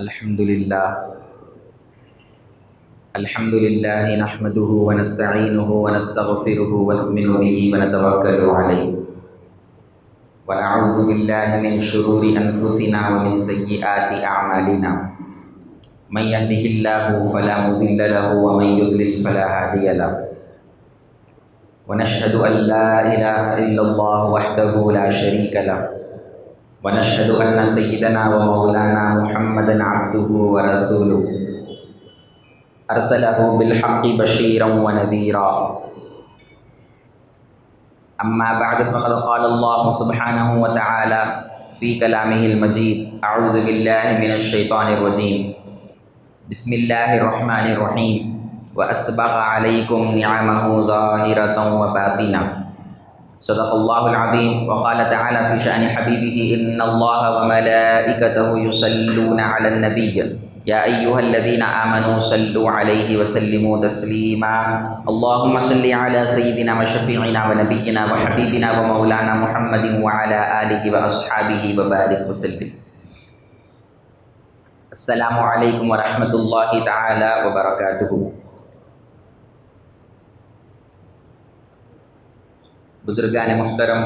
الحمد للہ نحمده ونستعینه ونستغفره ونؤمن به ونتوکل علیہ ونعوذ باللہ من شرور انفسنا ومن سیئات اعمالنا من يهده الله فلا مضل له ومن يضلل فلا هادي له ونشهد ان لا اله الا الله وحده لا شريك له ونشهد ان سيدنا ومولانا محمدا عبده ورسوله ارسله بالحق بشيرا ونذيرا اما بعد فقد قال الله سبحانه وتعالى في كلامه المجيد اعوذ بالله من الشيطان الرجيم بسم الله الرحمن الرحيم واسبغ عليكم نعمه ظاهرة وباطنة صدق الله العظيم وقال تعالى في شأن حبيبه ان الله وملائكته يصلون على النبي يا أيها الذين آمنوا صلوا عليه وسلموا تسليما اللهم صل على سيدنا وشفيعنا ونبينا وحبيبنا ومولانا محمد وعلى آله وأصحابه وبارك وسلم. السلام علیکم ورحمۃ اللہ تعالی وبرکاتہ. بزرگان محترم،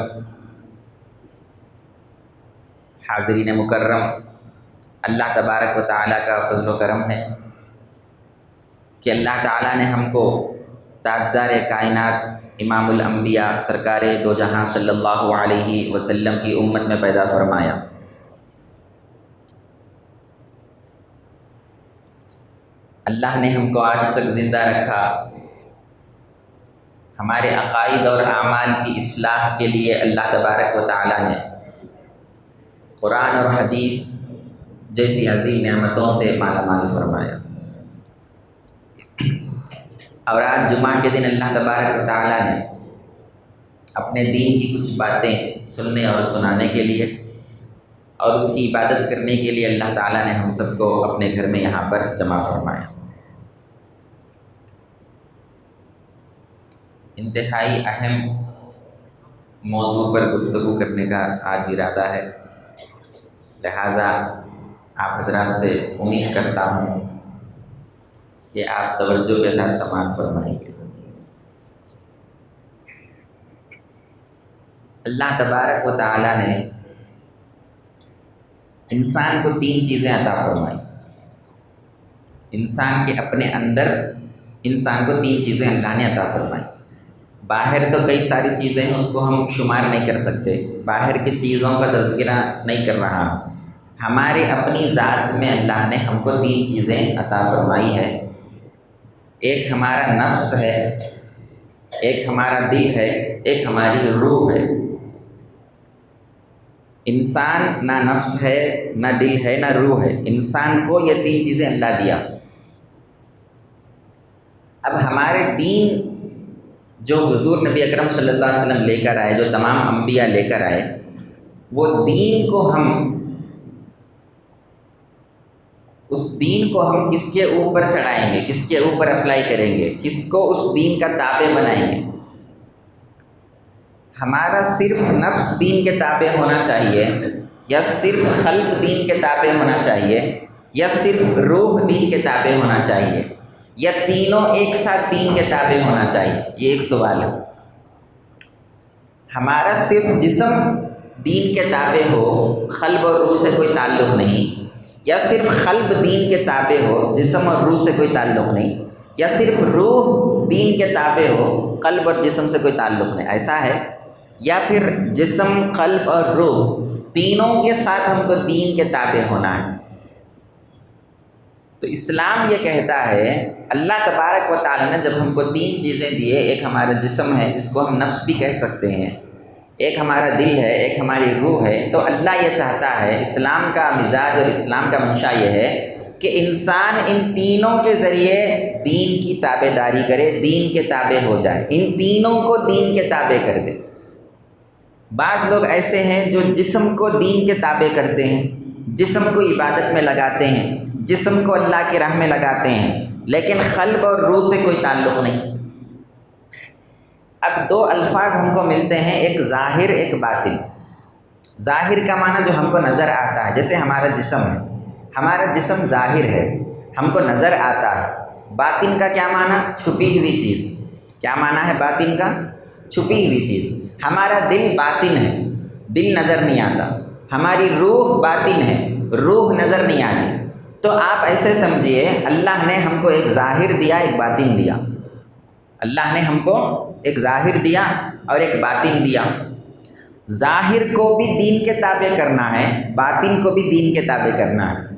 حاضرین مکرم، اللہ تبارک و تعالیٰ کا فضل و کرم ہے کہ اللہ تعالیٰ نے ہم کو تاجدار کائنات امام الانبیاء سرکار دو جہاں صلی اللہ علیہ وسلم کی امت میں پیدا فرمایا. اللہ نے ہم کو آج تک زندہ رکھا، ہمارے عقائد اور اعمال کی اصلاح کے لیے اللہ تبارک و تعالیٰ نے قرآن اور حدیث جیسی عظیم نعمتوں سے مالا مال فرمایا. اور آج جمعہ کے دن اللہ تبارک و تعالیٰ نے اپنے دین کی کچھ باتیں سننے اور سنانے کے لیے اور اس کی عبادت کرنے کے لیے اللہ تعالیٰ نے ہم سب کو اپنے گھر میں یہاں پر جمع فرمایا. انتہائی اہم موضوع پر گفتگو کرنے کا آج ارادہ ہے، لہٰذا آپ حضرات سے امید کرتا ہوں کہ آپ توجہ کے ساتھ سماعت فرمائیں گے. اللہ تبارک و تعالیٰ نے انسان کو 3 چیزیں عطا فرمائی. انسان کے اپنے اندر انسان کو 3 چیزیں اللہ نے عطا فرمائی. باہر تو کئی ساری چیزیں ہیں، اس کو ہم شمار نہیں کر سکتے، باہر کی چیزوں کا تذکرہ نہیں کر رہا. ہمارے اپنی ذات میں اللہ نے ہم کو 3 چیزیں عطا فرمائی ہے. ایک ہمارا نفس ہے، ایک ہمارا دل ہے، ایک ہماری روح ہے. انسان نہ نفس ہے، نہ دل ہے، نہ روح ہے. انسان کو یہ 3 چیزیں اللہ دیا. اب ہمارے دین جو حضور نبی اکرم صلی اللہ علیہ وسلم لے کر آئے، جو تمام انبیاء لے کر آئے، وہ دین کو ہم اس دین کو ہم کس کے اوپر چڑھائیں گے، کس کے اوپر اپلائی کریں گے، کس کو اس دین کا تابع بنائیں گے. ہمارا صرف نفس دین کے تابع ہونا چاہیے، یا صرف قلب دین کے تابع ہونا چاہیے، یا صرف روح دین کے تابع ہونا چاہیے، یا تینوں ایک ساتھ دین کے تابع ہونا چاہیے؟ یہ ایک سوال ہے. ہمارا صرف جسم دین کے تابع ہو، قلب اور روح سے کوئی تعلق نہیں، یا صرف قلب دین کے تابع ہو، جسم اور روح سے کوئی تعلق نہیں، یا صرف روح دین کے تابع ہو، قلب اور جسم سے کوئی تعلق نہیں، ایسا ہے؟ یا پھر جسم، قلب اور روح تینوں کے ساتھ ہم کو دین کے تابع ہونا ہے؟ تو اسلام یہ کہتا ہے، اللہ تبارک و تعالیٰ نے جب ہم کو 3 چیزیں دیے، ایک ہمارا جسم ہے جس کو ہم نفس بھی کہہ سکتے ہیں، ایک ہمارا دل ہے، ایک ہماری روح ہے، تو اللہ یہ چاہتا ہے، اسلام کا مزاج اور اسلام کا منشا یہ ہے کہ انسان ان تینوں کے ذریعے دین کی تابع داری کرے، دین کے تابع ہو جائے، ان تینوں کو دین کے تابع کر دے. بعض لوگ ایسے ہیں جو جسم کو دین کے تابع کرتے ہیں، جسم کو عبادت میں لگاتے ہیں، جسم کو اللہ کی راہ میں لگاتے ہیں، لیکن قلب اور روح سے کوئی تعلق نہیں. اب 2 الفاظ ہم کو ملتے ہیں، ایک ظاہر، ایک باطن. ظاہر کا معنی جو ہم کو نظر آتا ہے، جیسے ہمارا جسم ہے، ہمارا جسم ظاہر ہے، ہم کو نظر آتا ہے۔ باطن کا کیا معنی؟ چھپی ہوئی چیز۔ کیا معنی ہے باطن کا؟ چھپی ہوئی چیز۔ ہمارا دل باطن ہے، دل نظر نہیں آتا۔ ہماری روح باطن ہے، روح نظر نہیں آتی۔ تو آپ ایسے سمجھیے اللہ نے ہم کو ایک ظاہر دیا، ایک باطن دیا۔ اللہ نے ہم کو ایک ظاہر دیا اور ایک باطن دیا۔ ظاہر کو بھی دین کے تابع کرنا ہے، باطن کو بھی دین کے تابع کرنا ہے۔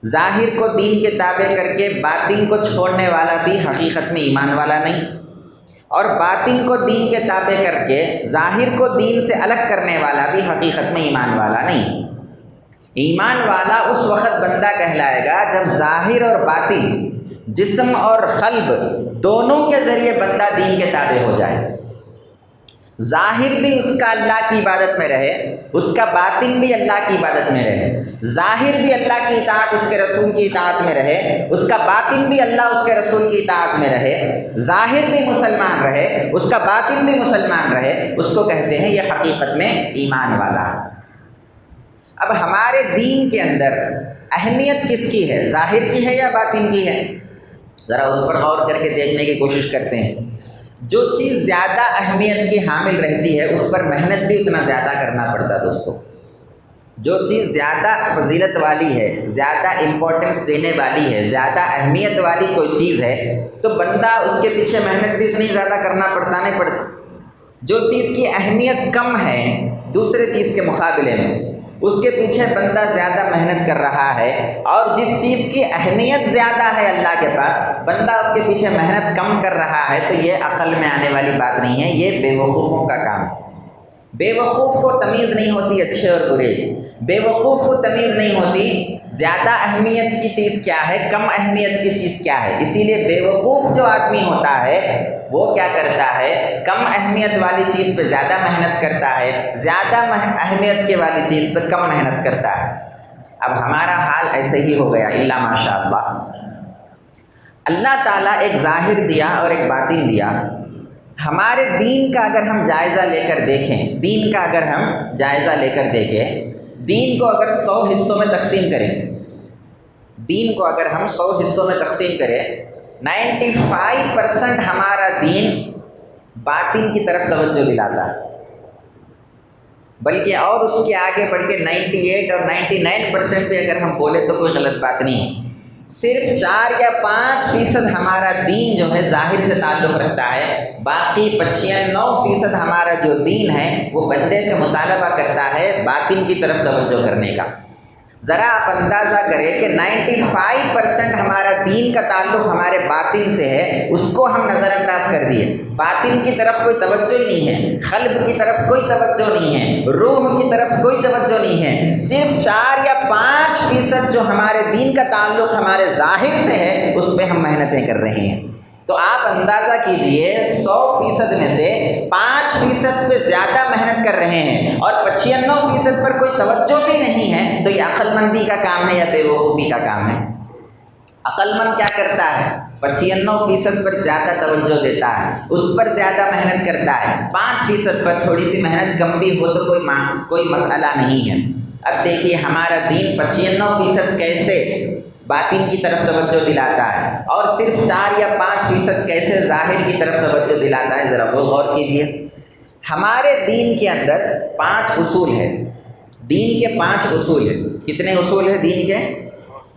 ظاہر کو دین کے تابع کر کے باطن کو چھوڑنے والا بھی حقیقت میں ایمان والا نہیں، اور باطن کو دین کے تابع کر کے ظاہر کو دین سے الگ کرنے والا بھی حقیقت میں ایمان والا نہیں۔ ایمان والا اس وقت بندہ کہلائے گا جب ظاہر اور باطن، جسم اور قلب دونوں کے ذریعے بندہ دین کے تابع ہو جائے۔ ظاہر بھی اس کا اللہ کی عبادت میں رہے، اس کا باطن بھی اللہ کی عبادت میں رہے۔ ظاہر بھی اللہ کی اطاعت، اس کے رسول کی اطاعت میں رہے، اس کا باطن بھی اللہ اس کے رسول کی اطاعت میں رہے۔ ظاہر بھی مسلمان رہے، اس کا باطن بھی مسلمان رہے، اس کو کہتے ہیں یہ حقیقت میں ایمان والا۔ اب ہمارے دین کے اندر اہمیت کس کی ہے؟ ظاہر کی ہے یا باطن کی ہے؟ ذرا اس پر غور کر کے دیکھنے کی کوشش کرتے ہیں۔ جو چیز زیادہ اہمیت کی حامل رہتی ہے اس پر محنت بھی اتنا زیادہ کرنا پڑتا ہے دوستو۔ جو چیز زیادہ فضیلت والی ہے، زیادہ امپورٹنس دینے والی ہے، زیادہ اہمیت والی کوئی چیز ہے تو بندہ اس کے پیچھے محنت بھی اتنی زیادہ کرنا پڑتا نہیں پڑتا۔ جو چیز کی اہمیت کم ہے دوسرے چیز کے مقابلے میں، اس کے پیچھے بندہ زیادہ محنت کر رہا ہے، اور جس چیز کی اہمیت زیادہ ہے اللہ کے پاس بندہ اس کے پیچھے محنت کم کر رہا ہے، تو یہ عقل میں آنے والی بات نہیں ہے، یہ بے وقوفوں کا کام ہے۔ بے وقوف کو تمیز نہیں ہوتی اچھے اور برے، بے وقوف کو تمیز نہیں ہوتی زیادہ اہمیت کی چیز کیا ہے، کم اہمیت کی چیز کیا ہے۔ اسی لیے بے وقوف جو آدمی ہوتا ہے وہ کیا کرتا ہے؟ کم اہمیت والی چیز پہ زیادہ محنت کرتا ہے، زیادہ اہمیت کے والی چیز پہ کم محنت کرتا ہے۔ اب ہمارا حال ایسے ہی ہو گیا، الا ماشاء اللہ۔ اللہ تعالیٰ ایک ظاہر دیا اور ایک باطن دیا۔ ہمارے دین کا اگر ہم جائزہ لے کر دیکھیں، دین کا اگر ہم جائزہ لے کر دیکھیں، دین کو اگر 100 حصوں میں تقسیم کریں، دین کو اگر ہم 100 حصوں میں تقسیم کریں، 95% ہمارا دین باطن کی طرف توجہ دلاتا ہے، بلکہ اور اس کے آگے بڑھ کے 98 اور 99% پہ اگر ہم بولے تو کوئی غلط بات نہیں ہے۔ صرف 4 یا 5% ہمارا دین جو ہے ظاہر سے تعلق رکھتا ہے، باقی 95% ہمارا جو دین ہے وہ بندے سے مطالبہ کرتا ہے باطن کی طرف توجہ کرنے کا۔ ذرا آپ اندازہ کریں کہ 95% ہمارا دین کا تعلق ہمارے باطن سے ہے، اس کو ہم نظر انداز کر دیے، باطن کی طرف کوئی توجہ ہی نہیں ہے، قلب کی طرف کوئی توجہ نہیں ہے، روح کی طرف کوئی توجہ نہیں ہے، صرف 4 یا 5% جو ہمارے دین کا تعلق ہمارے ظاہر سے ہے اس پہ ہم محنتیں کر رہے ہیں۔ تو آپ اندازہ کیجئے 100% میں سے 5% پہ زیادہ محنت کر رہے ہیں اور 95% پر کوئی توجہ بھی نہیں ہے، تو یہ عقل مندی کا کام ہے یا بے وقوفی کا کام ہے؟ عقل مند کیا کرتا ہے؟ 95% پر زیادہ توجہ دیتا ہے، اس پر زیادہ محنت کرتا ہے، 5% پر تھوڑی سی محنت کم بھی ہو تو کوئی مسئلہ نہیں ہے۔ اب دیکھیے ہمارا دین 95% کیسے باطن کی طرف توجہ دلاتا ہے اور صرف 4 یا 5% کیسے ظاہر کی طرف توجہ دلاتا ہے، ذرا وہ غور کیجئے۔ ہمارے دین کے اندر 5 اصول ہیں، دین کے 5 اصول ہیں۔ کتنے اصول ہیں دین کے؟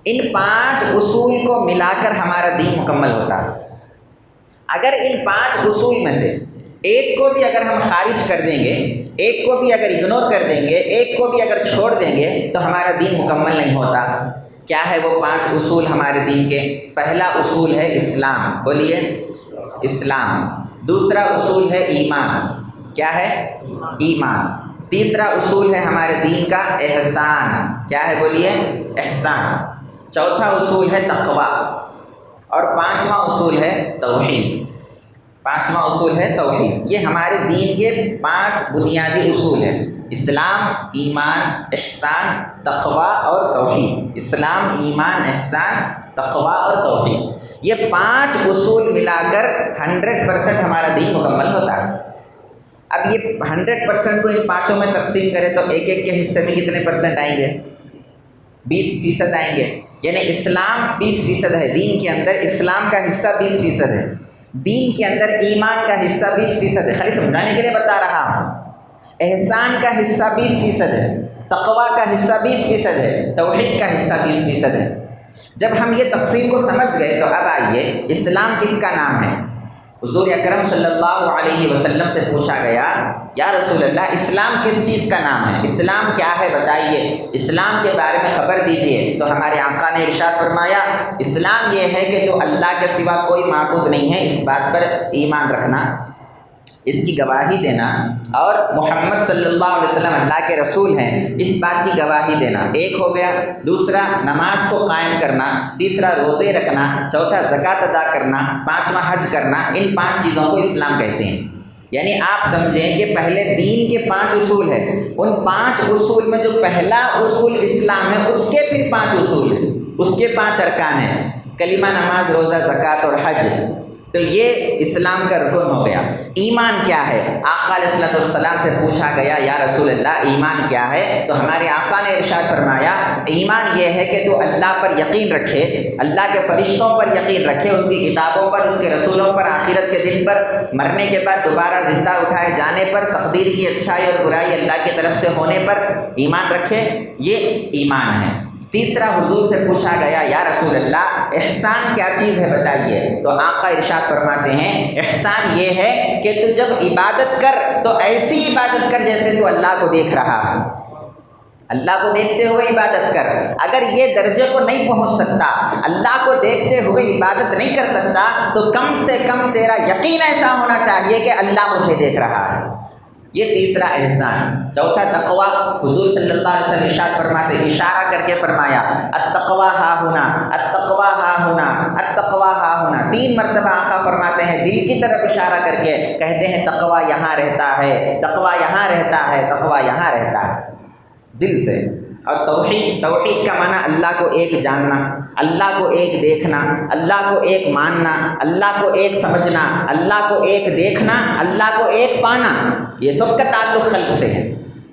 ان 5 اصول کو ملا کر ہمارا دین مکمل ہوتا ہے۔ اگر ان 5 اصول میں سے ایک کو بھی اگر ہم خارج کر دیں گے، ایک کو بھی اگر اگنور کر دیں گے، ایک کو بھی اگر چھوڑ دیں گے تو ہمارا دین مکمل نہیں ہوتا۔ کیا ہے وہ 5 اصول ہمارے دین کے؟ پہلا اصول ہے اسلام، بولیے اسلام۔ دوسرا اصول ہے ایمان، کیا ہے؟ ایمان۔ تیسرا اصول ہے ہمارے دین کا احسان، کیا ہے؟ بولیے احسان۔ چوتھا اصول ہے تقویٰ، اور 5واں اصول ہے توحید۔ 5واں اصول ہے توحید۔ یہ ہمارے دین کے 5 بنیادی اصول ہیں، اسلام، ایمان، احسان، تقویٰ اور توحید۔ اسلام، ایمان، احسان، تقویٰ اور توحید، یہ 5 اصول ملا کر 100% ہمارا دین مکمل ہوتا ہے۔ اب یہ 100% کو ان 5 میں تقسیم کریں تو ایک ایک کے حصے میں کتنے % آئیں گے؟ 20% آئیں گے۔ یعنی اسلام 20% ہے، دین کے اندر اسلام کا حصہ 20% ہے، دین کے اندر ایمان کا حصہ 20% ہے، خالی سمجھانے کے لیے بتا رہا ہوں۔ احسان کا حصہ 20% ہے، تقویٰ کا حصہ 20% ہے، توحید کا حصہ 20% ہے۔ جب ہم یہ تقسیم کو سمجھ گئے تو اب آئیے اسلام کس کا نام ہے؟ حضور اکرم صلی اللہ علیہ وسلم سے پوچھا گیا، یا رسول اللہ اسلام کس چیز کا نام ہے؟ اسلام کیا ہے بتائیے، اسلام کے بارے میں خبر دیجئے۔ تو ہمارے آقا نے ارشاد فرمایا، اسلام یہ ہے کہ تو اللہ کے سوا کوئی معبود نہیں ہے، اس بات پر ایمان رکھنا، اس کی گواہی دینا، اور محمد صلی اللہ علیہ وسلم اللہ کے رسول ہیں اس بات کی گواہی دینا، ایک ہو گیا۔ دوسرا نماز کو قائم کرنا، تیسرا روزے رکھنا، چوتھا زکوٰۃ ادا کرنا، پانچواں حج کرنا، ان 5 چیزوں کو اسلام کہتے ہیں۔ یعنی آپ سمجھیں کہ پہلے دین کے 5 اصول ہیں، ان 5 اصول میں جو پہلا اصول اسلام ہے اس کے پھر 5 اصول ہیں، اس کے 5 ارکان ہیں، کلمہ، نماز، روزہ، زکوٰۃ اور حج۔ تو یہ اسلام کا رکن ہو گیا۔ ایمان کیا ہے؟ آقا علیہ الصلوۃ والسلام سے پوچھا گیا، یا رسول اللہ ایمان کیا ہے؟ تو ہمارے آقا نے ارشاد فرمایا، ایمان یہ ہے کہ تو اللہ پر یقین رکھے، اللہ کے فرشتوں پر یقین رکھے، اس کی کتابوں پر، اس کے رسولوں پر، آخرت کے دن پر، مرنے کے بعد دوبارہ زندہ اٹھائے جانے پر، تقدیر کی اچھائی اور برائی اللہ کی طرف سے ہونے پر ایمان رکھے، یہ ایمان ہے۔ تیسرا حضور سے پوچھا گیا، یا رسول اللہ احسان کیا چیز ہے بتائیے؟ تو آقا ارشاد فرماتے ہیں، احسان یہ ہے کہ تو جب عبادت کر تو ایسی عبادت کر جیسے تو اللہ کو دیکھ رہا ہے، اللہ کو دیکھتے ہوئے عبادت کر۔ اگر یہ درجے کو نہیں پہنچ سکتا، اللہ کو دیکھتے ہوئے عبادت نہیں کر سکتا، تو کم سے کم تیرا یقین ایسا ہونا چاہیے کہ اللہ مجھے دیکھ رہا ہے۔ یہ تیسرا احسان۔ چوتھا تقویٰ، حضور صلی اللہ علیہ وسلم ارشاد فرماتے، اشارہ کر کے فرمایا، التقویٰ ہا ہونا، التقویٰ ہا ہونا، التقویٰ ہا ہونا۔ 3 مرتبہ آقا فرماتے ہیں، دل کی طرف اشارہ کر کے کہتے ہیں تقویٰ یہاں رہتا ہے، تقویٰ یہاں رہتا ہے، تقویٰ یہاں رہتا ہے، دل سے۔ اور توحید، توحید کا معنی اللہ کو ایک جاننا، اللہ کو ایک دیکھنا، اللہ کو ایک ماننا، اللہ کو ایک سمجھنا، اللہ کو ایک دیکھنا، اللہ کو ایک پانا، یہ سب کا تعلق خلق سے ہے۔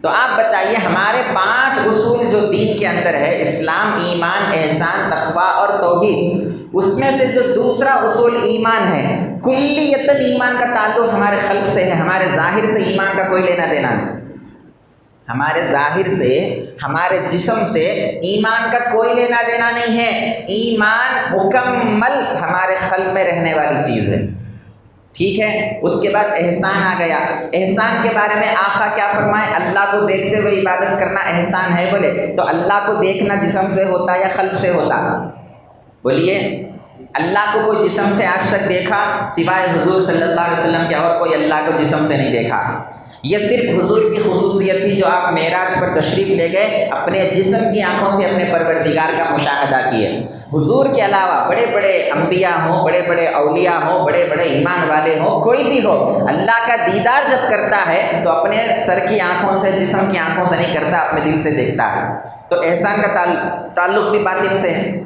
تو آپ بتائیے ہمارے 5 اصول جو دین کے اندر ہے، اسلام، ایمان، احسان، تقویٰ اور توحید، اس میں سے جو دوسرا اصول ایمان ہے، کلیتاً ایمان کا تعلق ہمارے خلق سے ہے، ہمارے ظاہر سے ایمان کا کوئی لینا دینا نہیں، ہمارے ظاہر سے، ہمارے جسم سے ایمان کا کوئی لینا دینا نہیں ہے۔ ایمان مکمل ہمارے قلب میں رہنے والی چیز ہے، ٹھیک ہے۔ اس کے بعد احسان آ گیا۔ احسان کے بارے میں آقا کیا فرمائے؟ اللہ کو دیکھتے ہوئے عبادت کرنا احسان ہے۔ بولے تو اللہ کو دیکھنا جسم سے ہوتا یا قلب سے ہوتا؟ بولیے، اللہ کو کوئی جسم سے آج تک دیکھا سوائے حضور صلی اللہ علیہ وسلم کے، اور کوئی اللہ کو جسم سے نہیں دیکھا۔ یہ صرف حضور کی خصوصیت تھی جو آپ معراج پر تشریف لے گئے، اپنے جسم کی آنکھوں سے اپنے پروردگار کا مشاہدہ کیے۔ حضور کے علاوہ بڑے بڑے انبیاء ہوں، بڑے بڑے اولیاء ہوں، بڑے بڑے ایمان والے ہوں، کوئی بھی ہو، اللہ کا دیدار جب کرتا ہے تو اپنے سر کی آنکھوں سے، جسم کی آنکھوں سے نہیں کرتا، اپنے دل سے دیکھتا ہے۔ تو احسان کا تعلق بھی باطن سے ہے۔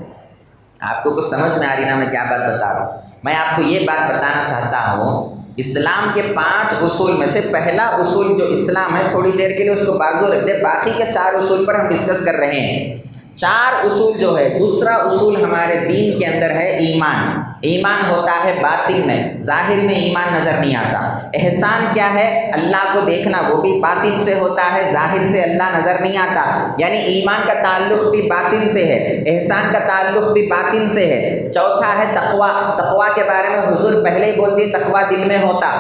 آپ کو کچھ سمجھ میں آ رہی نا میں کیا بات بتا رہا ہوں؟ میں آپ کو یہ بات بتانا چاہتا ہوں، اسلام کے 5 اصول میں سے پہلا اصول جو اسلام ہے، تھوڑی دیر کے لیے اس کو بازو رکھ دے، باقی کے 4 اصول پر ہم ڈسکس کر رہے ہیں۔ 4 اصول جو ہے، دوسرا اصول ہمارے دین کے اندر ہے ایمان۔ ایمان ہوتا ہے باطن میں، ظاہر میں ایمان نظر نہیں آتا۔ احسان کیا ہے؟ اللہ کو دیکھنا، وہ بھی باطن سے ہوتا ہے، ظاہر سے اللہ نظر نہیں آتا، یعنی ایمان کا تعلق بھی باطن سے ہے، احسان کا تعلق بھی باطن سے ہے۔ چوتھا ہے تقویٰ۔ تقویٰ کے بارے میں حضور پہلے ہی بول دیے، تقویٰ دل میں ہوتا،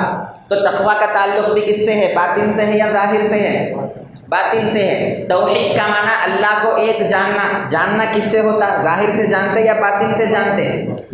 تو تقویٰ کا تعلق بھی کس سے ہے؟ باطن سے ہے یا ظاہر سے ہے؟ باطن سے ہے۔ توحید کا معنی اللہ کو ایک جاننا، جاننا کس سے ہوتا؟ ظاہر سے جانتے یا باطن سے جانتے؟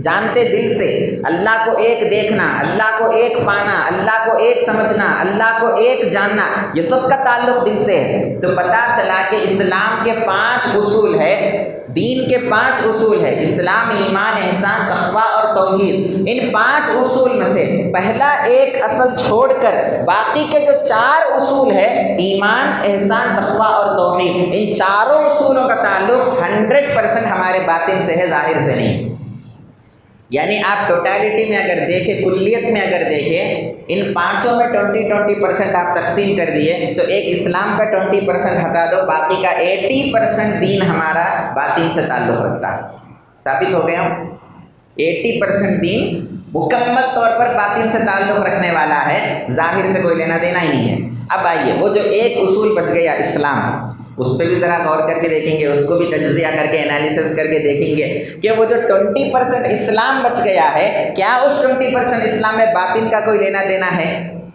جانتے دل سے۔ اللہ کو ایک دیکھنا، اللہ کو ایک پانا، اللہ کو ایک سمجھنا، اللہ کو ایک جاننا، یہ سب کا تعلق دل سے ہے۔ تو پتہ چلا کہ اسلام کے 5 اصول ہے، دین کے 5 اصول ہے، اسلام، ایمان، احسان، تقویٰ اور توحید۔ ان 5 اصول میں سے پہلا ایک اصل چھوڑ کر باقی کے جو 4 اصول ہے، ایمان، احسان، تقویٰ اور توحید، ان 4 اصولوں کا تعلق 100% ہمارے باطن سے ہے، ظاہر سے نہیں۔ یعنی آپ ٹوٹالٹی میں اگر دیکھیں، کلیت میں اگر دیکھیں، ان 5 میں 20% آپ تقسیم کر دیے تو ایک اسلام کا 20% ہٹا دو، باقی کا 80% دین ہمارا باطن سے تعلق رکھتا ہے۔ ثابت ہو گیا ہوں 80% دین مکمل طور پر باطن سے تعلق رکھنے والا ہے، ظاہر سے کوئی لینا دینا ہی نہیں ہے۔ اب آئیے وہ جو ایک اصول بچ گیا اسلام، اس پہ بھی ذرا غور کر کے دیکھیں گے، اس کو بھی تجزیہ کر کے انالیسس کر کے دیکھیں گے کہ وہ جو 20% اسلام بچ گیا ہے، کیا اس 20% اسلام میں باطن کا کوئی لینا دینا ہے؟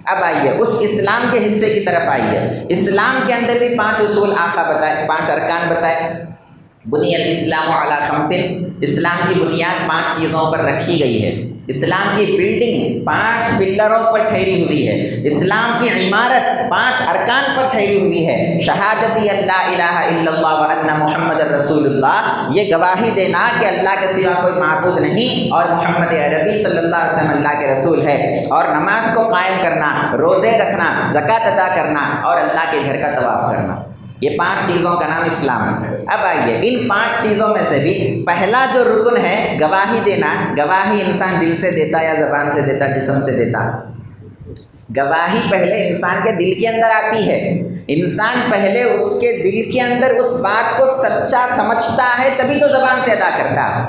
اب آئیے اس اسلام کے حصے کی طرف آئیے۔ اسلام کے اندر بھی 5 اصول آقا بتائے، 5 ارکان بتائے۔ بنی الاسلام علی 5، اسلام کی بنیاد 5 چیزوں پر رکھی گئی ہے۔ اسلام کی بلڈنگ 5 پلروں پر ٹھہری ہوئی ہے۔ اسلام کی عمارت 5 ارکان پر ٹھہری ہوئی ہے۔ شہادتی اللہ الہ الا اللہ وان محمد رسول اللہ، یہ گواہی دینا کہ اللہ کے سوا کوئی معبود نہیں اور محمد عربی صلی اللہ علیہ وسلم اللہ کے رسول ہے، اور نماز کو قائم کرنا، روزے رکھنا، زکوٰۃ ادا کرنا اور اللہ کے گھر کا طواف کرنا، یہ 5 چیزوں کا نام اسلام ہے۔ اب آئیے ان 5 چیزوں میں سے بھی پہلا جو رکن ہے گواہی دینا، گواہی انسان دل سے دیتا یا زبان سے دیتا، جسم سے دیتا؟ گواہی پہلے انسان کے دل کے اندر آتی ہے، انسان پہلے اس کے دل کے اندر اس بات کو سچا سمجھتا ہے تبھی تو زبان سے ادا کرتا ہے۔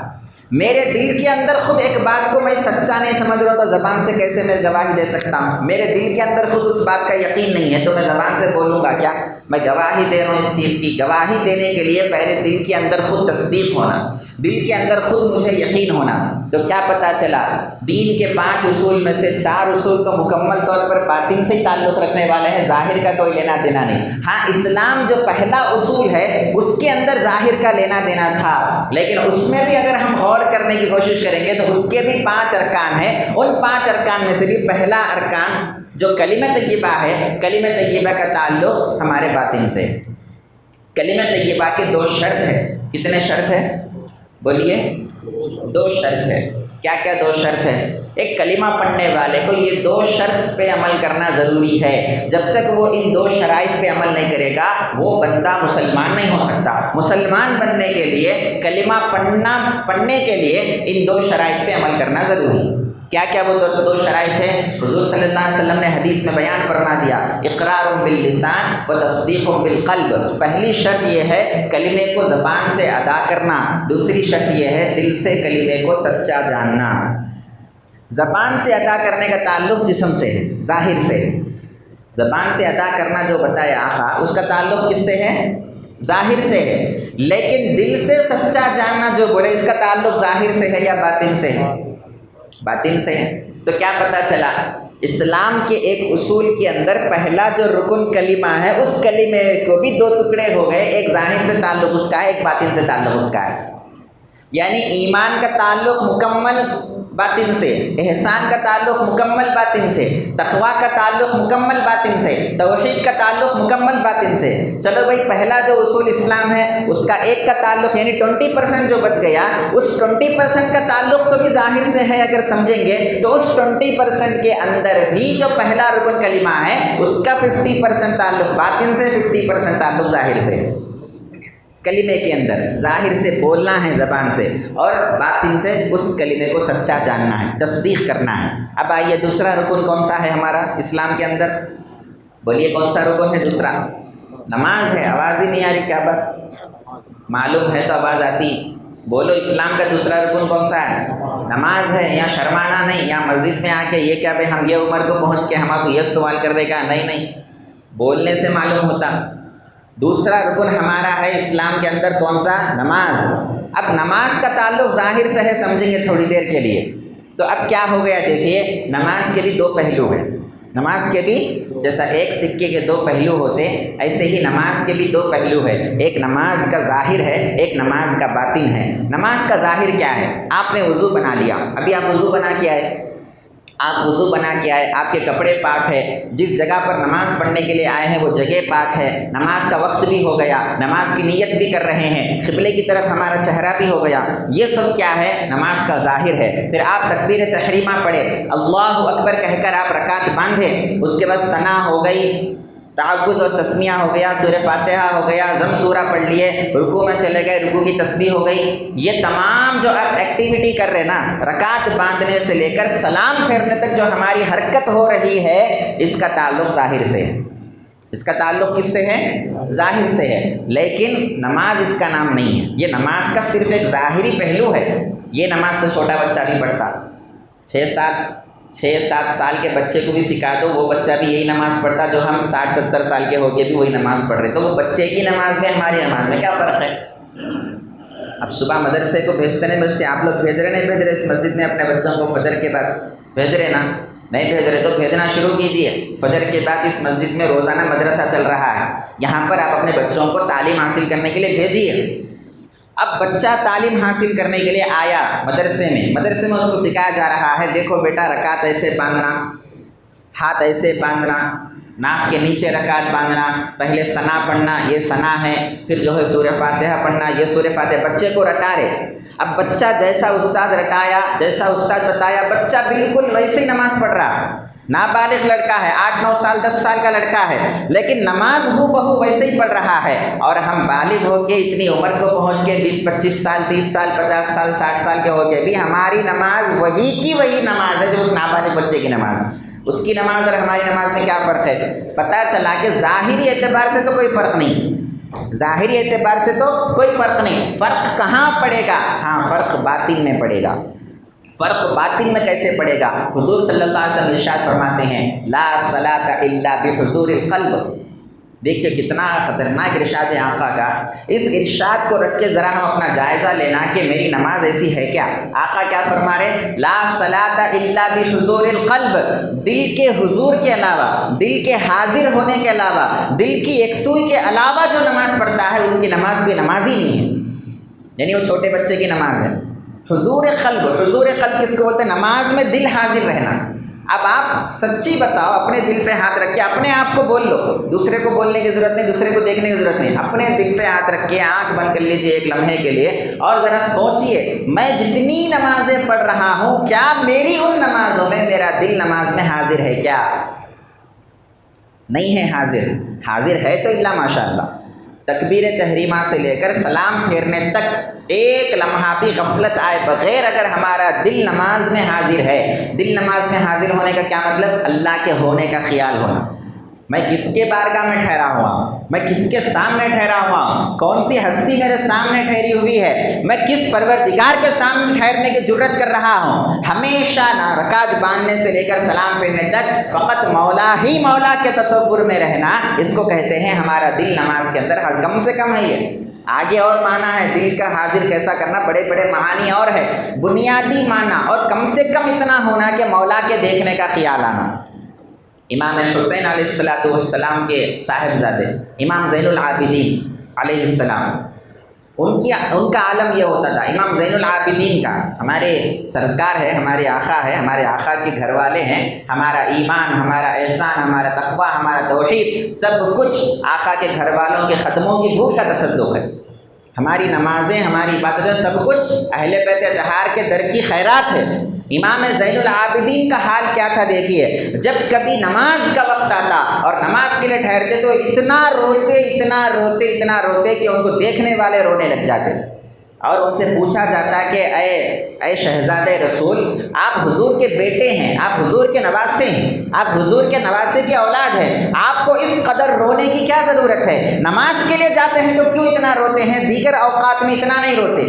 میرے دل کے اندر خود ایک بات کو میں سچا نہیں سمجھ رہا تو زبان سے کیسے میں گواہی دے سکتا ہوں؟ میرے دل کے اندر خود اس بات کا یقین نہیں ہے تو میں زبان سے بولوں گا کیا؟ میں گواہی دے رہا ہوں اس چیز کی۔ گواہی دینے کے لیے پہلے دل کے اندر خود تصدیق ہونا، دل کے اندر خود مجھے یقین ہونا۔ تو کیا پتہ چلا؟ دین کے 5 اصول میں سے 4 اصول تو مکمل طور پر باطن سے تعلق رکھنے والے ہیں، ظاہر کا کوئی لینا دینا نہیں۔ ہاں اسلام جو پہلا اصول ہے اس کے اندر ظاہر کا لینا دینا تھا، لیکن اس میں بھی اگر ہم غور کرنے کی کوشش کریں گے تو اس کے بھی 5 ارکان ہیں۔ ان 5 ارکان میں سے بھی پہلا ارکان جو کلمہ طیبہ ہے، کلمہ طیبہ کا تعلق ہمارے باطن سے۔ کلمہ طیبہ کے 2 شرط ہیں۔ کتنے شرط ہیں؟ بولیے 2 شرط ہے۔ کیا کیا 2 شرط ہے؟ ایک کلمہ پڑھنے والے کو یہ 2 شرط پہ عمل کرنا ضروری ہے۔ جب تک وہ ان 2 شرائط پہ عمل نہیں کرے گا وہ بندہ مسلمان نہیں ہو سکتا۔ مسلمان بننے کے لیے کلمہ پڑھنے کے لیے ان 2 شرائط پہ عمل کرنا ضروری ہے۔ کیا کیا وہ 2 شرائط ہیں؟ حضور صلی اللہ علیہ وسلم نے حدیث میں بیان فرما دیا، اقرار باللسان و تصدیق بالقلب۔ پہلی شرط یہ ہے کلمے کو زبان سے ادا کرنا، دوسری شرط یہ ہے دل سے کلمے کو سچا جاننا۔ زبان سے ادا کرنے کا تعلق جسم سے ہے، ظاہر سے۔ زبان سے ادا کرنا جو بتایا آقا اس کا تعلق کس سے ہے؟ ظاہر سے ہے۔ لیکن دل سے سچا جاننا جو بولے اس کا تعلق ظاہر سے ہے یا باطن سے ہے؟ باطن سے ہے۔ تو کیا پتہ چلا؟ اسلام کے ایک اصول کے اندر پہلا جو رکن کلمہ ہے اس کلمے کو بھی 2 ٹکڑے ہو گئے، ایک ظاہر سے تعلق اس کا ہے، ایک باطن سے تعلق اس کا ہے۔ یعنی ایمان کا تعلق مکمل باطن سے، احسان کا تعلق مکمل باطن سے، تقویٰ کا تعلق مکمل باطن سے، توحید کا تعلق مکمل باطن سے۔ چلو بھائی پہلا جو اصول اسلام ہے اس کا ایک کا تعلق یعنی 20% جو بچ گیا، اس 20% کا تعلق تو بھی ظاہر سے ہے اگر سمجھیں گے تو اس 20% کے اندر بھی جو پہلا رکن کلمہ ہے اس کا 50% تعلق باطن سے، 50% تعلق ظاہر سے۔ کلمے کے اندر ظاہر سے بولنا ہے زبان سے اور باطن سے اس کلمے کو سچا جاننا ہے، تصدیق کرنا ہے۔ اب آئیے دوسرا رکن کون سا ہے ہمارا اسلام کے اندر؟ بولیے کون سا رکن ہے دوسرا؟ نماز ہے۔ آواز ہی نہیں آ رہی، کیا بات؟ معلوم ہے تو آواز آتی۔ بولو اسلام کا دوسرا رکن کون سا ہے؟ نماز ہے۔ یا شرمانا نہیں، یا مسجد میں آ کے یہ کیا بھائی ہم یہ عمر کو پہنچ کے ہم آپ کو یہ سوال کر رہے گا، نہیں، بولنے سے معلوم ہوتا۔ دوسرا رکن ہمارا ہے اسلام کے اندر کون سا؟ نماز۔ اب نماز کا تعلق ظاہر سے ہے، سمجھیں گے تھوڑی دیر کے لیے۔ تو اب کیا ہو گیا دیکھیے، نماز کے بھی 2 پہلو ہیں۔ نماز کے بھی جیسا ایک سکے کے 2 پہلو ہوتے ایسے ہی نماز کے بھی 2 پہلو ہے۔ ایک نماز کا ظاہر ہے، ایک نماز کا باطن ہے۔ نماز کا ظاہر کیا ہے؟ آپ نے وضو بنا لیا، ابھی آپ وضو بنا کے آئے، آپ کے کپڑے پاک ہے، جس جگہ پر نماز پڑھنے کے لیے آئے ہیں وہ جگہ پاک ہے، نماز کا وقت بھی ہو گیا، نماز کی نیت بھی کر رہے ہیں، قبلے کی طرف ہمارا چہرہ بھی ہو گیا، یہ سب کیا ہے؟ نماز کا ظاہر ہے۔ پھر آپ تکبیر تحریمہ پڑھے، اللہ اکبر کہہ کر آپ رکعت باندھے، اس کے بعد ثنا ہو گئی، تعوذ اور تسمیہ ہو گیا، سورہ فاتحہ ہو گیا، ضم سورہ پڑھ لیے، رکوع میں چلے گئے، رکوع کی تسبیح ہو گئی۔ یہ تمام جو آپ ایکٹیویٹی کر رہے نا، رکعت باندھنے سے لے کر سلام پھیرنے تک جو ہماری حرکت ہو رہی ہے اس کا تعلق ظاہر سے ہے۔ اس کا تعلق کس سے ہے؟ ظاہر سے ہے، لیکن نماز اس کا نام نہیں ہے۔ یہ نماز کا صرف ایک ظاہری پہلو ہے۔ یہ نماز تو چھوٹا بچہ بھی پڑھتا، 6-7 سال کے بچے کو بھی سکھا دو، وہ بچہ بھی یہی نماز پڑھتا جو ہم 60-70 سال کے ہو کے بھی وہی نماز پڑھ رہے۔ تو وہ بچے کی نماز میں ہماری نماز میں کیا فرق ہے؟ اب صبح مدرسے کو بھیجتے نہیں بھیجتے، آپ لوگ بھیج رہے نہیں بھیج رہے؟ اس مسجد میں اپنے بچوں کو فجر کے بعد بھیج رہے نا؟ نہیں بھیج رہے تو بھیجنا شروع کیجیے۔ فجر کے بعد اس مسجد میں روزانہ مدرسہ چل رہا ہے، یہاں پر آپ اپنے بچوں کو تعلیم حاصل کرنے کے لیے بھیجیے۔ اب بچہ تعلیم حاصل کرنے کے لیے آیا مدرسے میں اس کو سکھایا جا رہا ہے، دیکھو بیٹا رکعت ایسے باندھنا، ہاتھ ایسے باندھنا، ناف کے نیچے رکعت باندھنا، پہلے ثنا پڑھنا، یہ ثنا ہے، پھر جو ہے سورہ فاتحہ پڑھنا، یہ سورہ فاتحہ۔ بچے کو رٹا رہے۔ اب بچہ جیسا استاد رٹایا، جیسا استاد بتایا، بچہ بالکل ویسے ہی نماز پڑھ رہا ہے۔ نابالغ لڑکا ہے، 8-9 سال 10 سال کا لڑکا ہے، لیکن نماز ہو بہو ویسے ہی پڑھ رہا ہے۔ اور ہم بالغ ہو کے اتنی عمر کو پہنچ کے 20-25 سال 30 سال 50 سال 60 سال کے ہو کے بھی ہماری نماز وہی کی وہی نماز ہے جو اس نابالغ بچے کی نماز ہے۔ اس کی نماز اور ہماری نماز میں کیا فرق ہے؟ پتہ چلا کہ ظاہری اعتبار سے تو کوئی فرق نہیں، ظاہری اعتبار سے تو کوئی فرق نہیں۔ فرق کہاں پڑے گا؟ ہاں، فرق باطن میں پڑے گا۔ فرق باطن میں کیسے پڑے گا؟ حضور صلی اللہ علیہ وسلم ارشاد فرماتے ہیں لا صلاۃ الا بحضور القلب۔ دیکھیے کتنا خطرناک ارشاد ہے آقا کا۔ اس ارشاد کو رکھ کے ذرا ہم اپنا جائزہ لینا کہ میری نماز ایسی ہے کیا؟ آقا کیا فرما رہے؟ لا صلاۃ الا بحضور القلب، دل کے حضور کے علاوہ، دل کے حاضر ہونے کے علاوہ، دل کی یکسوئی کے علاوہ جو نماز پڑھتا ہے اس کی نماز کوئی نماز ہی نہیں ہے، یعنی وہ چھوٹے بچے کی نماز ہے۔ حضور قلب کس کو بولتے ہیں؟ نماز میں دل حاضر رہنا۔ اب آپ سچی بتاؤ، اپنے دل پہ ہاتھ رکھ کے اپنے آپ کو بول لو، دوسرے کو بولنے کی ضرورت نہیں، دوسرے کو دیکھنے کی ضرورت نہیں، اپنے دل پہ ہاتھ رکھ کے آنکھ بند کر لیجیے ایک لمحے کے لیے اور ذرا سوچئے میں جتنی نمازیں پڑھ رہا ہوں کیا میری ان نمازوں میں میرا دل نماز میں حاضر ہے کیا؟ نہیں ہے حاضر ہے تو اللہ ماشاء اللہ۔ تکبیر تحریمہ سے لے کر سلام پھیرنے تک ایک لمحہ بھی غفلت آئے بغیر اگر ہمارا دل نماز میں حاضر ہے، دل نماز میں حاضر ہونے کا کیا مطلب؟ اللہ کے ہونے کا خیال ہونا۔ میں کس کے بارگاہ میں ٹھہرا ہوا ہوں، میں کس کے سامنے ٹھہرا ہوا ہوں، کون سی ہستی میرے سامنے ٹھہری ہوئی ہے، میں کس پروردگار کے سامنے ٹھہرنے کی جرت کر رہا ہوں۔ ہمیشہ رکعت باندھنے سے لے کر سلام پھیرنے تک فقط مولا ہی مولا کے تصور میں رہنا، اس کو کہتے ہیں ہمارا دل نماز کے اندر کم سے کم ہے۔ یہ آگے اور معنی ہے دل کا حاضر کیسا کرنا، بڑے بڑے معانی اور ہے، بنیادی معنی اور کم سے کم اتنا ہونا کہ مولا کے دیکھنے کا خیال آنا۔ امام حسین علیہ السلام کے صاحبزادے امام زین العابدین علیہ السلام، ان کا عالم یہ ہوتا تھا، امام زین العابدین کا، ہمارے سرکار ہے، ہمارے آقا ہے، ہمارے آقا کے گھر والے ہیں، ہمارا ایمان، ہمارا احسان، ہمارا تقویٰ، ہمارا توحید، سب کچھ آقا کے گھر والوں کے قدموں کی بھوک کا تصدق ہے۔ ہماری نمازیں، ہماری عبادتیں، سب کچھ اہل بیت اطہار کے در کی خیرات ہے۔ امام زین العابدین کا حال کیا تھا دیکھیے، جب کبھی نماز کا وقت آتا اور نماز کے لیے ٹھہرتے تو اتنا روتے کہ ان کو دیکھنے والے رونے لگ جاتے، اور ان سے پوچھا جاتا کہ اے شہزادے رسول، آپ حضور کے بیٹے ہیں، آپ حضور کے نواسے ہیں، آپ حضور کے نواسے کی اولاد ہیں، آپ کو اس قدر رونے کی کیا ضرورت ہے؟ نماز کے لیے جاتے ہیں تو کیوں اتنا روتے ہیں، دیگر اوقات میں اتنا نہیں روتے؟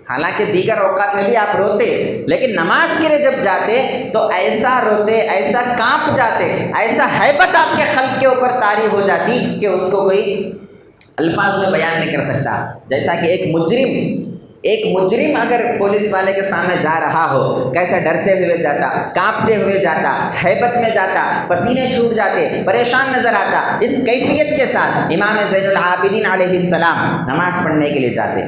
حالانکہ دیگر اوقات میں بھی آپ روتے، لیکن نماز کے لیے جب جاتے تو ایسا روتے، ایسا کانپ جاتے، ایسا ہیبت آپ کے قلب کے اوپر طاری ہو جاتی کہ اس کو کوئی الفاظ میں بیان نہیں کر سکتا۔ جیسا کہ ایک مجرم اگر پولیس والے کے سامنے جا رہا ہو، کیسے ڈرتے ہوئے جاتا، کانپتے ہوئے جاتا، ہیبت میں جاتا، پسینے چھوٹ جاتے، پریشان نظر آتا، اس کیفیت کے ساتھ امام زین العابدین علیہ السلام نماز پڑھنے کے لیے جاتے۔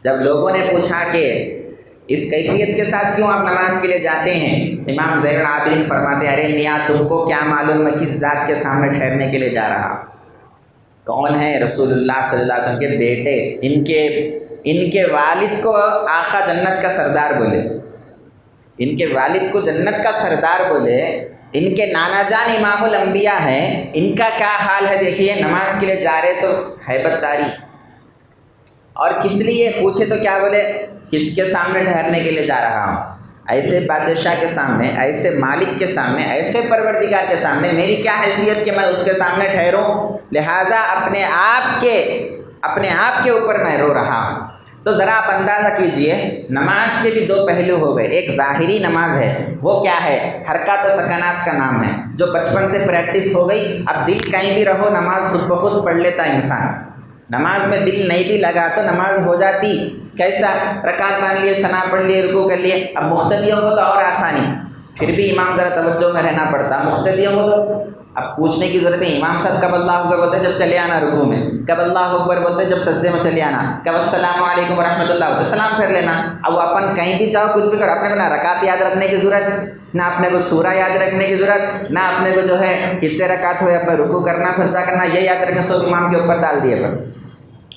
جب لوگوں نے پوچھا کہ اس کیفیت کے ساتھ کیوں آپ نماز کے لیے جاتے ہیں، امام زین العابدین فرماتے ہیں ارے میاں تم کو کیا معلوم میں کس ذات کے سامنے ٹھہرنے کے لیے جا رہا۔ کون ہے؟ رسول اللہ صلی اللہ علیہ وسلم کے بیٹے، ان کے والد کو آقا جنت کا سردار بولے، ان کے والد کو جنت کا سردار بولے، ان کے نانا جان امام الانبیاء ہیں، ان کا کیا حال ہے دیکھیے، نماز کے لیے جا رہے تو ہیبت داری، اور کس لیے پوچھے تو کیا بولے، کس کے سامنے ٹھہرنے کے لیے جا رہا ہوں۔ ایسے بادشاہ کے سامنے، ایسے مالک کے سامنے، ایسے پروردگار کے سامنے میری کیا حیثیت کہ میں اس کے سامنے ٹھہروں؟ لہٰذا اپنے آپ کے اوپر میں رو رہا ہوں۔ تو ذرا آپ اندازہ کیجئے، نماز کے بھی دو پہلو ہو گئے۔ ایک ظاہری نماز ہے، وہ کیا ہے؟ حرکات و سکنات کا نام ہے، جو بچپن سے پریکٹس ہو گئی۔ اب دل کہیں بھی رہو، نماز خود بخود پڑھ لیتا انسان۔ نماز میں دل نہیں بھی لگا تو نماز ہو جاتی۔ کیسا؟ رکعت مان لیے، ثنا پڑھ لیے، رکوع کر لیے۔ اب مقتدیوں کو تو اور آسانی، پھر بھی امام ذرا توجہ میں رہنا پڑتا۔ مقتدیوں کو تو اب پوچھنے کی ضرورت ہے، امام صاحب کب اللہ اکبر بولتے جب چلے آنا رکوع میں، کب اللہ اکبر بولتے جب سجدے میں چلے آنا، کب السلام علیکم ورحمۃ اللہ بولتے سلام پھیر لینا۔ اب اپن کہیں بھی جاؤ، کچھ بھی کرو، اپنے کو نہ رکعت یاد رکھنے کی ضرورت، نہ اپنے کو سورہ یاد رکھنے کی ضرورت، نہ اپنے کو جو ہے کتنے رکعت ہوئے اپنے رکوع کرنا، سجدہ کرنا، یہ یاد رکھنا، سب امام کے اوپر ڈال دیے پر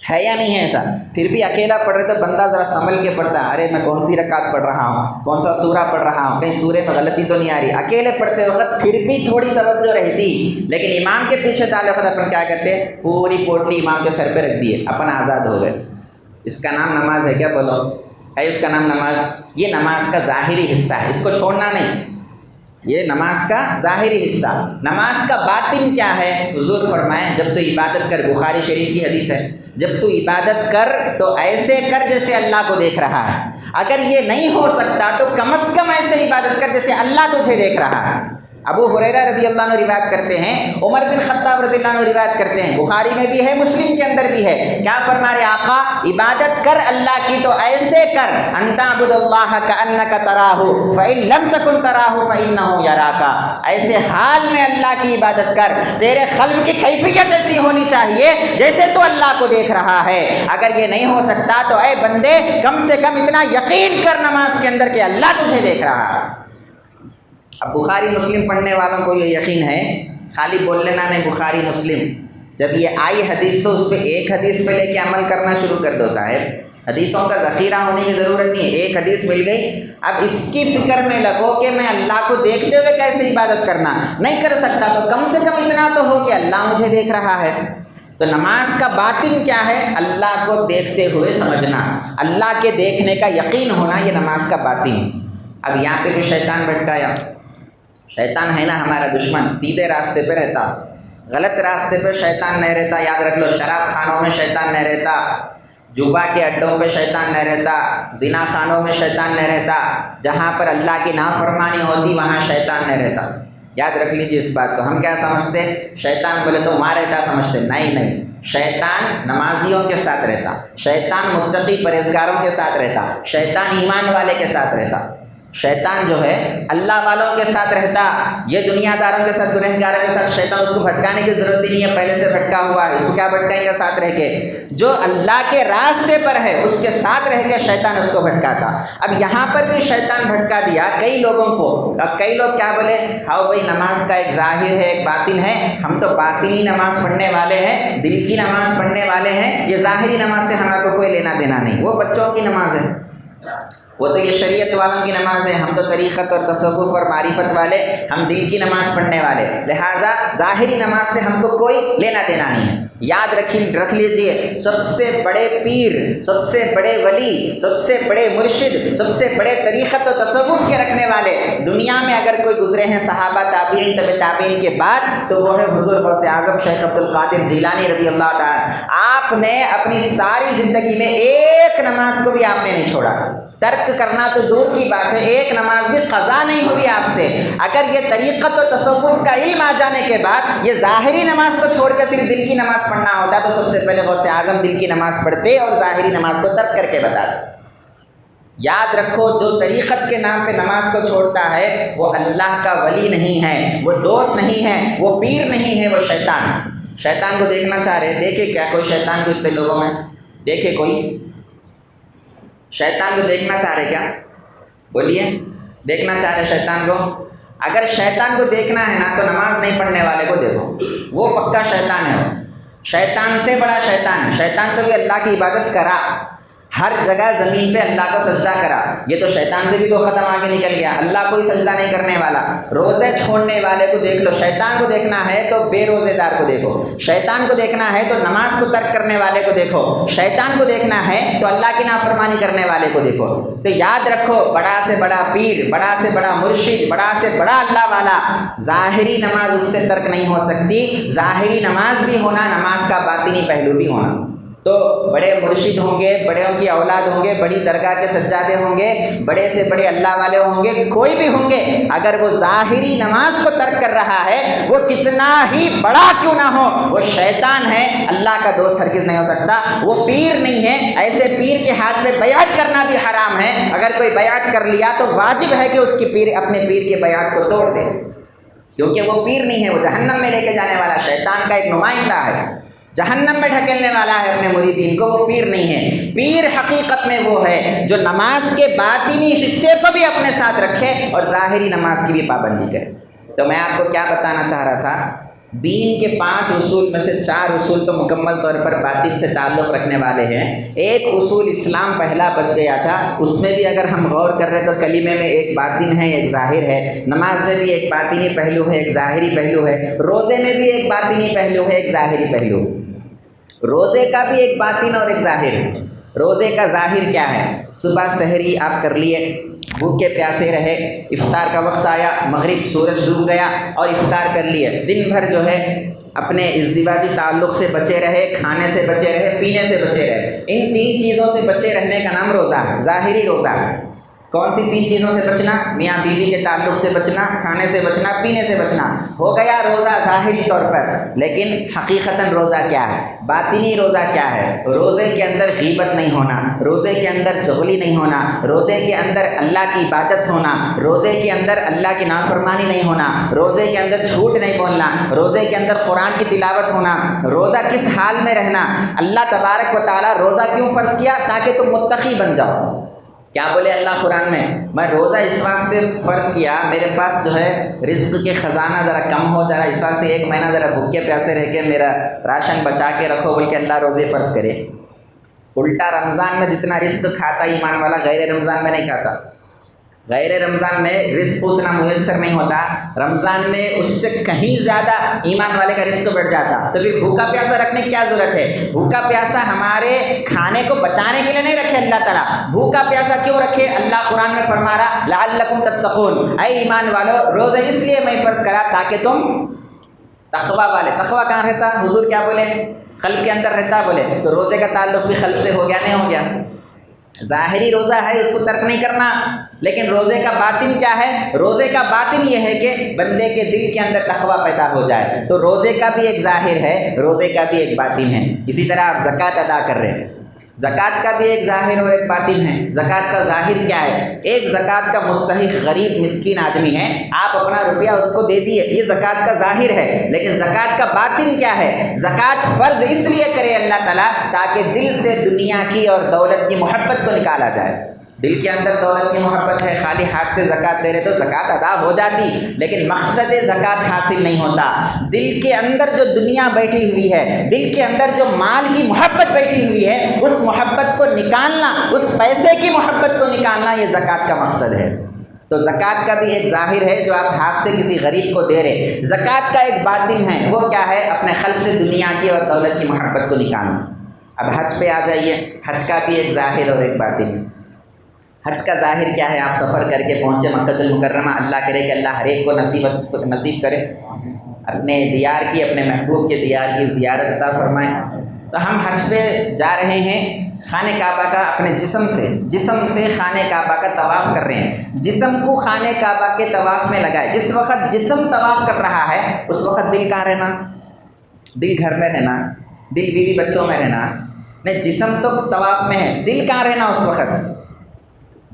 ہے یا نہیں ہے ایسا؟ پھر بھی اکیلا پڑھ رہے تو بندہ ذرا سنبھل کے پڑھتا ہے، ارے میں کون سی رکعت پڑھ رہا ہوں، کون سا سورہ پڑھ رہا ہوں، کہیں سورے میں غلطی تو نہیں آ رہی۔ اکیلے پڑھتے وقت پھر بھی تھوڑی توجہ رہتی، لیکن امام کے پیچھے ڈالے وقت اپن کیا کرتے؟ پوری پوٹلی امام کے سر پہ رکھ دیے، اپن آزاد ہو گئے۔ اس کا نام نماز ہے کیا؟ بولو، ہے اس کا نام نماز؟ یہ نماز کا ظاہری حصہ ہے، اس کو چھوڑنا نہیں۔ یہ نماز کا ظاہری حصہ۔ نماز کا باطن کیا ہے؟ حضور فرمائیں جب تو عبادت کر، بخاری شریف کی حدیث ہے، جب تو عبادت کر تو ایسے کر جیسے اللہ کو دیکھ رہا ہے۔ اگر یہ نہیں ہو سکتا تو کم از کم ایسے عبادت کر جیسے اللہ تجھے دیکھ رہا ہے۔ ابو ہریرہ رضی اللہ عنہ روایت کرتے ہیں، عمر بن خطاب رضی اللہ عنہ روایت کرتے ہیں، بخاری میں بھی ہے، مسلم کے اندر بھی ہے، کیا فرما رہے آقا؟ عبادت کر اللہ کی تو ایسے کر، ان تعبد اللہ کأنک تراہ فإن لم تکن تراہ فإنہ یراک، ایسے حال میں اللہ کی عبادت کر، تیرے قلب کی کیفیت ایسی ہونی چاہیے جیسے تو اللہ کو دیکھ رہا ہے۔ اگر یہ نہیں ہو سکتا تو اے بندے کم سے کم اتنا یقین کر نماز کے اندر کہ اللہ تجھے دیکھ رہا ہے۔ اب بخاری مسلم پڑھنے والوں کو یہ یقین ہے، خالی بول لینا نہیں بخاری مسلم، جب یہ آئی حدیث تو اس پہ ایک حدیث پہ لے کے عمل کرنا شروع کر دو صاحب۔ حدیثوں کا ذخیرہ ہونے کی ضرورت نہیں ہے، ایک حدیث مل گئی، اب اس کی فکر میں لگو کہ میں اللہ کو دیکھتے ہوئے کیسے عبادت کرنا، نہیں کر سکتا تو کم سے کم اتنا تو ہو کہ اللہ مجھے دیکھ رہا ہے۔ تو نماز کا باطن کیا ہے؟ اللہ کو دیکھتے ہوئے سمجھنا، اللہ کے دیکھنے کا یقین ہونا، یہ نماز کا باطن۔ اب یہاں پہ بھی شیطان بھٹکایا، شیطان ہے نا ہمارا دشمن، سیدھے راستے پہ رہتا، غلط راستے پہ شیطان نہیں رہتا۔ یاد رکھ لو، شراب خانوں میں شیطان نہیں رہتا، جوا کے اڈوں پہ شیطان نہیں رہتا، زنا خانوں میں شیطان نہیں رہتا، جہاں پر اللہ کی نافرمانی ہوتی وہاں شیطان نہیں رہتا۔ یاد رکھ لیجیے اس بات کو۔ ہم کیا سمجھتے؟ شیطان بولے تو وہاں رہتا سمجھتے، نہیں، شیطان نمازیوں کے ساتھ رہتا، شیطان متقی پرہیزگاروں کے ساتھ رہتا، شیطان ایمان والے کے ساتھ رہتا، شیطان جو ہے اللہ والوں کے ساتھ رہتا، یہ دنیا داروں کے ساتھ، گنہگاروں کے ساتھ شیطان اس کو بھٹکانے کی ضرورت ہی نہیں ہے، پہلے سے بھٹکا ہوا ہے، اس کو کیا بھٹکائیں گے ساتھ رہ کے؟ جو اللہ کے راستے پر ہے اس کے ساتھ رہ کے شیطان اس کو بھٹکاتا۔ اب یہاں پر بھی شیطان بھٹکا دیا کئی لوگوں کو۔ اب کئی لوگ کیا بولے، ہاؤ بھائی نماز کا ایک ظاہر ہے ایک باطن ہے، ہم تو باطنی نماز پڑھنے والے ہیں، دل کی نماز پڑھنے والے ہیں، یہ ظاہری نماز سے ہمارے کو کوئی لینا دینا نہیں، وہ بچوں کی نماز ہے، وہ تو یہ شریعت والوں کی نماز ہے، ہم تو طریقت اور تصوف اور معرفت والے، ہم دل کی نماز پڑھنے والے، لہٰذا ظاہری نماز سے ہم کو کوئی لینا دینا نہیں ہے۔ یاد رکھ لیجئے، سب سے بڑے پیر، سب سے بڑے ولی، سب سے بڑے مرشد، سب سے بڑے طریقت و تصوف کے رکھنے والے دنیا میں اگر کوئی گزرے ہیں صحابہ تابعین تبع تابعین کے بعد تو وہ ہے حضور غوث اعظم شیخ عبد القادر جیلانی رضی اللہ تعالیٰ۔ آپ نے اپنی ساری زندگی میں ایک نماز کو بھی آپ نے نہیں چھوڑا، ترک کرنا تو دور کی بات ہے، ایک نماز بھی قضا نہیں ہوئی آپ سے۔ اگر یہ طریقت و تصوف کا علم آ جانے کے بعد یہ ظاہری نماز کو چھوڑ کے صرف دل کی نماز پڑھنا ہوتا تو سب سے پہلے غوث اعظم دل کی نماز پڑھتے اور ظاہری نماز کو ترک کر کے بتاتے۔ یاد رکھو، جو طریقت کے نام پہ نماز کو چھوڑتا ہے وہ اللہ کا ولی نہیں ہے، وہ دوست نہیں ہے، وہ پیر نہیں ہے، وہ شیطان۔ شیطان کو دیکھنا چاہ رہے، دیکھے کیا کوئی شیطان کو اتنے لوگوں میں دیکھے؟ کوئی شیطان کو دیکھنا چاہ رہے کیا؟ بولیے، دیکھنا چاہ رہے شیطان کو؟ اگر شیطان کو دیکھنا ہے نا تو نماز نہیں پڑھنے والے کو دیکھو، وہ پکا شیطان ہے، وہ شیطان سے بڑا شیطان ہے۔ شیطان تو بھی اللہ کی عبادت کرا، ہر جگہ زمین پہ اللہ کو سجدہ کرا، یہ تو شیطان سے بھی دو قدم آگے نکل گیا، اللہ کو ہی سجدہ نہیں کرنے والا۔ روزے چھوڑنے والے کو دیکھ لو، شیطان کو دیکھنا ہے تو بے روزے دار کو دیکھو، شیطان کو دیکھنا ہے تو نماز کو ترک کرنے والے کو دیکھو، شیطان کو دیکھنا ہے تو اللہ کی نافرمانی کرنے والے کو دیکھو۔ تو یاد رکھو، بڑا سے بڑا پیر، بڑا سے بڑا مرشد، بڑا سے بڑا اللہ والا، ظاہری نماز اس سے ترک نہیں ہو سکتی۔ ظاہری نماز بھی ہونا، نماز کا باطنی پہلو بھی ہونا۔ تو بڑے مرشد ہوں گے، بڑوں کی اولاد ہوں گے، بڑی درگاہ کے سجادے ہوں گے، بڑے سے بڑے اللہ والے ہوں گے، کوئی بھی ہوں گے، اگر وہ ظاہری نماز کو ترک کر رہا ہے، وہ کتنا ہی بڑا کیوں نہ ہو، وہ شیطان ہے، اللہ کا دوست ہرگز نہیں ہو سکتا۔ وہ پیر نہیں ہے، ایسے پیر کے ہاتھ میں بیعت کرنا بھی حرام ہے۔ اگر کوئی بیعت کر لیا تو واجب ہے کہ اس کی اپنے پیر کے بیعت کو توڑ دے، کیونکہ وہ پیر نہیں ہے، وہ جہنم میں لے کے جانے والا شیطان کا ایک نمائندہ ہے، جہنم میں ڈھکیلنے والا ہے اپنے مریدین کو، وہ پیر نہیں ہے۔ پیر حقیقت میں وہ ہے جو نماز کے باطنی حصے کو بھی اپنے ساتھ رکھے اور ظاہری نماز کی بھی پابندی کرے۔ تو میں آپ کو کیا بتانا چاہ رہا تھا، دین کے 5 اصول میں سے 4 اصول تو مکمل طور پر باطن سے تعلق رکھنے والے ہیں۔ ایک اصول اسلام پہلا بچ گیا تھا، اس میں بھی اگر ہم غور کر رہے تو کلمے میں ایک باطن ہے، ایک ظاہر ہے، نماز میں بھی ایک باطنی پہلو ہے، ایک ظاہری پہلو ہے، روزے میں بھی ایک باطنی پہلو ہے، ایک ظاہری پہلو۔ روزے کا بھی ایک باطن اور ایک ظاہر ہے۔ روزے کا ظاہر کیا ہے؟ صبح سحری آپ کر لیے، بھوکے پیاسے رہے، افطار کا وقت آیا، مغرب سورج ڈوب گیا اور افطار کر لیے، دن بھر جو ہے اپنے ازدواجی تعلق سے بچے رہے، کھانے سے بچے رہے، پینے سے بچے رہے۔ ان 3 چیزوں سے بچے رہنے کا نام روزہ ہے، ظاہری روزہ ہے۔ کون سی 3 چیزوں سے بچنا؟ میاں بیوی کے تعلق سے بچنا، کھانے سے بچنا، پینے سے بچنا، ہو گیا روزہ ظاہری طور پر۔ لیکن حقیقتاً روزہ کیا ہے؟ باطنی روزہ کیا ہے؟ روزے کے اندر غیبت نہیں ہونا، روزے کے اندر چغلی نہیں ہونا، روزے کے اندر اللہ کی عبادت ہونا، روزے کے اندر اللہ کی نافرمانی نہیں ہونا، روزے کے اندر جھوٹ نہیں بولنا، روزے کے اندر قرآن کی تلاوت ہونا۔ روزہ کس حال میں رہنا؟ اللہ تبارک و تعالیٰ روزہ کیوں فرض کیا؟ تاکہ تم متقی بن جاؤ۔ کیا بولے اللہ قرآن میں روزہ اس واسطے فرض کیا، میرے پاس جو ہے رزق کے خزانہ ذرا کم ہو، ذرا اس واسطے 1 مہینہ ذرا بھوکے پیاسے رہ کے میرا راشن بچا کے رکھو، بول کے اللہ روزے فرض کرے۔ الٹا رمضان میں جتنا رزق کھاتا ایمان والا غیر رمضان میں نہیں کھاتا۔ غیر رمضان میں رزق اتنا میسر نہیں ہوتا، رمضان میں اس سے کہیں زیادہ ایمان والے کا رزق بڑھ جاتا۔ تو پھر بھوکا پیاسا رکھنے کی کیا ضرورت ہے؟ بھوکا پیاسا ہمارے کھانے کو بچانے کے لیے نہیں رکھے اللہ تعالیٰ، بھوکا پیاسا کیوں رکھے؟ اللہ قرآن میں فرما رہا لعلکم تتقون، اے ایمان والو روزہ اس لیے میں فرض کرا تاکہ تم تقوی والے۔ تقوی کہاں رہتا؟ حضور کیا بولے؟ قلب کے اندر رہتا بولے، تو روزے کا تعلق بھی قلب سے ہو گیا نہیں ہو گیا؟ ظاہری روزہ ہے اس کو ترک نہیں کرنا، لیکن روزے کا باطن کیا ہے؟ روزے کا باطن یہ ہے کہ بندے کے دل کے اندر تقویٰ پیدا ہو جائے۔ تو روزے کا بھی ایک ظاہر ہے، روزے کا بھی ایک باطن ہے۔ اسی طرح آپ زکوٰۃ ادا کر رہے ہیں، زکوٰۃ کا بھی ایک ظاہر اور ایک باطن ہے۔ زکوٰۃ کا ظاہر کیا ہے؟ ایک زکوٰۃ کا مستحق غریب مسکین آدمی ہے، آپ اپنا روپیہ اس کو دے دیے، یہ زکوٰۃ کا ظاہر ہے۔ لیکن زکوٰۃ کا باطن کیا ہے؟ زکوٰۃ فرض اس لیے کرے اللہ تعالیٰ تاکہ دل سے دنیا کی اور دولت کی محبت کو نکالا جائے۔ دل کے اندر دولت کی محبت ہے، خالی ہاتھ سے زکوٰۃ دے رہے تو زکوٰۃ ادا ہو جاتی، لیکن مقصد زکوٰۃ حاصل نہیں ہوتا۔ دل کے اندر جو دنیا بیٹھی ہوئی ہے، دل کے اندر جو مال کی محبت بیٹھی ہوئی ہے، اس محبت کو نکالنا، اس پیسے کی محبت کو نکالنا، یہ زکوٰۃ کا مقصد ہے۔ تو زکوٰۃ کا بھی ایک ظاہر ہے جو آپ ہاتھ سے کسی غریب کو دے رہے، زکوٰۃ کا ایک باطن ہے، وہ کیا ہے؟ اپنے قلب سے دنیا کی اور دولت کی محبت کو نکالنا۔ اب حج پہ آ جائیے، حج کا بھی ایک ظاہر اور ایک باطن ہے۔ حج کا ظاہر کیا ہے؟ آپ سفر کر کے پہنچے مکہ المکرمہ، اللہ کرے کہ اللہ ہر ایک کو نصیب کرے، اپنے دیار کی، اپنے محبوب کے دیار کی زیارت عطا فرمائے۔ تو ہم حج پہ جا رہے ہیں، خانہ کعبہ کا اپنے جسم سے خانہ کعبہ کا طواف کر رہے ہیں، جسم کو خانہ کعبہ کے طواف میں لگائے۔ جس وقت جسم طواف کر رہا ہے اس وقت دل کہاں رہنا؟ دل گھر میں رہنا، دل بیوی بچوں میں رہنا نہیں، جسم تو طواف میں ہے، دل کہاں رہنا اس وقت؟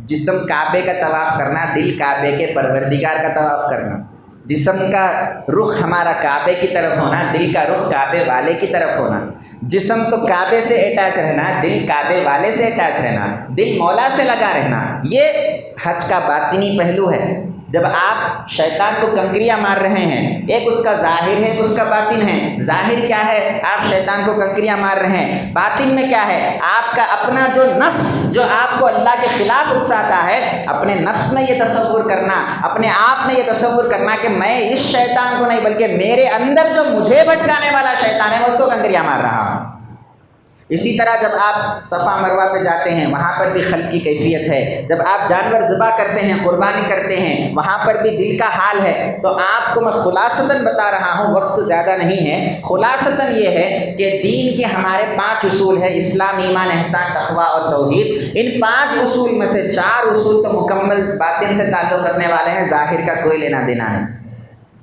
جسم کعبے کا طواف کرنا، دل کعبے کے پروردگار کا طواف کرنا۔ جسم کا رخ ہمارا کعبے کی طرف ہونا، دل کا رخ کعبے والے کی طرف ہونا۔ جسم تو کعبے سے اٹیچ رہنا، دل کعبے والے سے اٹیچ رہنا، دل مولا سے لگا رہنا، یہ حج کا باطنی پہلو ہے۔ جب آپ شیطان کو کنکریاں مار رہے ہیں، ایک اس کا ظاہر ہے، ایک اس کا باطن ہے۔ ظاہر کیا ہے؟ آپ شیطان کو کنکریاں مار رہے ہیں۔ باطن میں کیا ہے؟ آپ کا اپنا جو نفس جو آپ کو اللہ کے خلاف اکساتا ہے، اپنے نفس میں یہ تصور کرنا، اپنے آپ میں یہ تصور کرنا کہ میں اس شیطان کو نہیں بلکہ میرے اندر جو مجھے بھٹکانے والا شیطان ہے میں اس کو کنکریاں مار رہا ہوں۔ اسی طرح جب آپ صفا مروہ پہ جاتے ہیں، وہاں پر بھی قلب کی کیفیت ہے۔ جب آپ جانور ذبح کرتے ہیں، قربانی کرتے ہیں، وہاں پر بھی دل کا حال ہے۔ تو آپ کو میں خلاصتاً بتا رہا ہوں، وقت زیادہ نہیں ہے، خلاصتاً یہ ہے کہ دین کے ہمارے 5 اصول ہیں: اسلام، ایمان، احسان، تقویٰ اور توحید۔ ان 5 اصول میں سے 4 اصول تو مکمل باطن سے تعلق رکھنے والے ہیں، ظاہر کا کوئی لینا دینا نہیں۔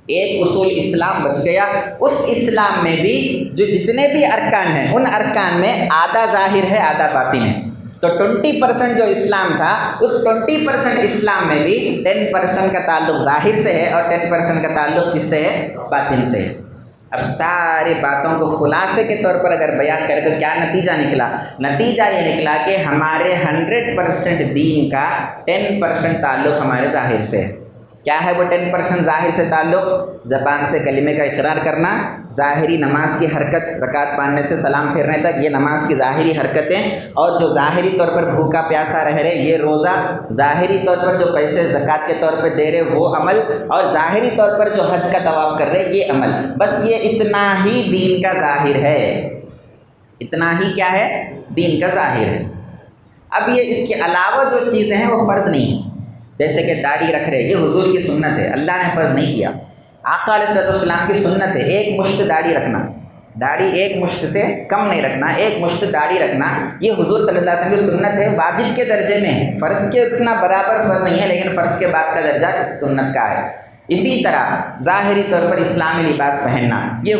ایک اصول اسلام بچ گیا، اس اسلام میں بھی جو جتنے بھی ارکان ہیں ان ارکان میں آدھا ظاہر ہے آدھا باطن ہے۔ تو 20% جو اسلام تھا، اس 20% اسلام میں بھی 10% کا تعلق ظاہر سے ہے اور 10% کا تعلق کس سے ہے؟ باطن سے ہے۔ اب ساری باتوں کو خلاصے کے طور پر اگر بیان کریں تو کیا نتیجہ نکلا؟ نتیجہ یہ نکلا کہ ہمارے 100% دین کا 10% تعلق ہمارے ظاہر سے ہے۔ کیا ہے وہ 10% ظاہر سے تعلق؟ زبان سے کلمے کا اقرار کرنا، ظاہری نماز کی حرکت، رکعت باندھنے سے سلام پھیرنے تک، یہ نماز کی ظاہری حرکتیں، اور جو ظاہری طور پر بھوکا پیاسا رہ رہے یہ روزہ، ظاہری طور پر جو پیسے زکوٰۃ کے طور پہ دے رہے وہ عمل، اور ظاہری طور پر جو حج کا طواف کر رہے یہ عمل۔ بس یہ اتنا ہی دین کا ظاہر ہے، اتنا ہی کیا ہے؟ دین کا ظاہر ہے۔ اب یہ اس کے علاوہ جو چیزیں ہیں وہ فرض نہیں ہیں، جیسے کہ داڑھی رکھ رہے، یہ حضور کی سنت ہے، اللہ نے فرض نہیں کیا۔ آقا علیہ السلام کی سنت ہے ایک مشت داڑھی رکھنا، داڑھی ایک مشت سے کم نہیں رکھنا، ایک مشت داڑھی رکھنا، یہ حضور صلی اللہ علیہ وسلم کی سنت ہے، واجب کے درجے میں ہے، فرض کے اتنا برابر فرض نہیں ہے لیکن فرض کے بعد کا درجہ اس سنت کا ہے۔ اسی طرح ظاہری طور پر اسلامی لباس پہننا، یہ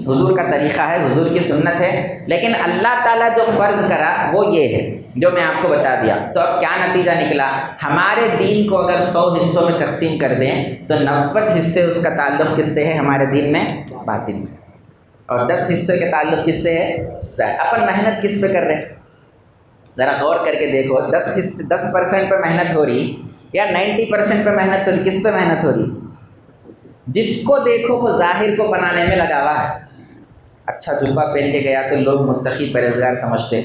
حضور کا طریقہ ہے، حضور کی سنت ہے، لیکن اللہ تعالیٰ جو فرض کرا وہ یہ ہے جو میں آپ کو بتا دیا۔ تو اب کیا نتیجہ نکلا؟ ہمارے دین کو اگر 100 حصوں میں تقسیم کر دیں تو 90 حصے اس کا تعلق کس سے ہے ہمارے دین میں؟ باطن سے، اور 10 حصے کا تعلق کس سے ہے؟ ظاہر۔ اپن محنت کس پہ کر رہے ہیں؟ ذرا غور کر کے دیکھو، 10% پہ محنت ہو رہی یا 90% پہ محنت ہو رہی؟ کس پہ محنت ہو رہی؟ جس کو دیکھو وہ ظاہر کو بنانے میں لگا ہوا ہے۔ اچھا جبہ پہن کے گیا تو لوگ متقی پرہیزگار سمجھتے،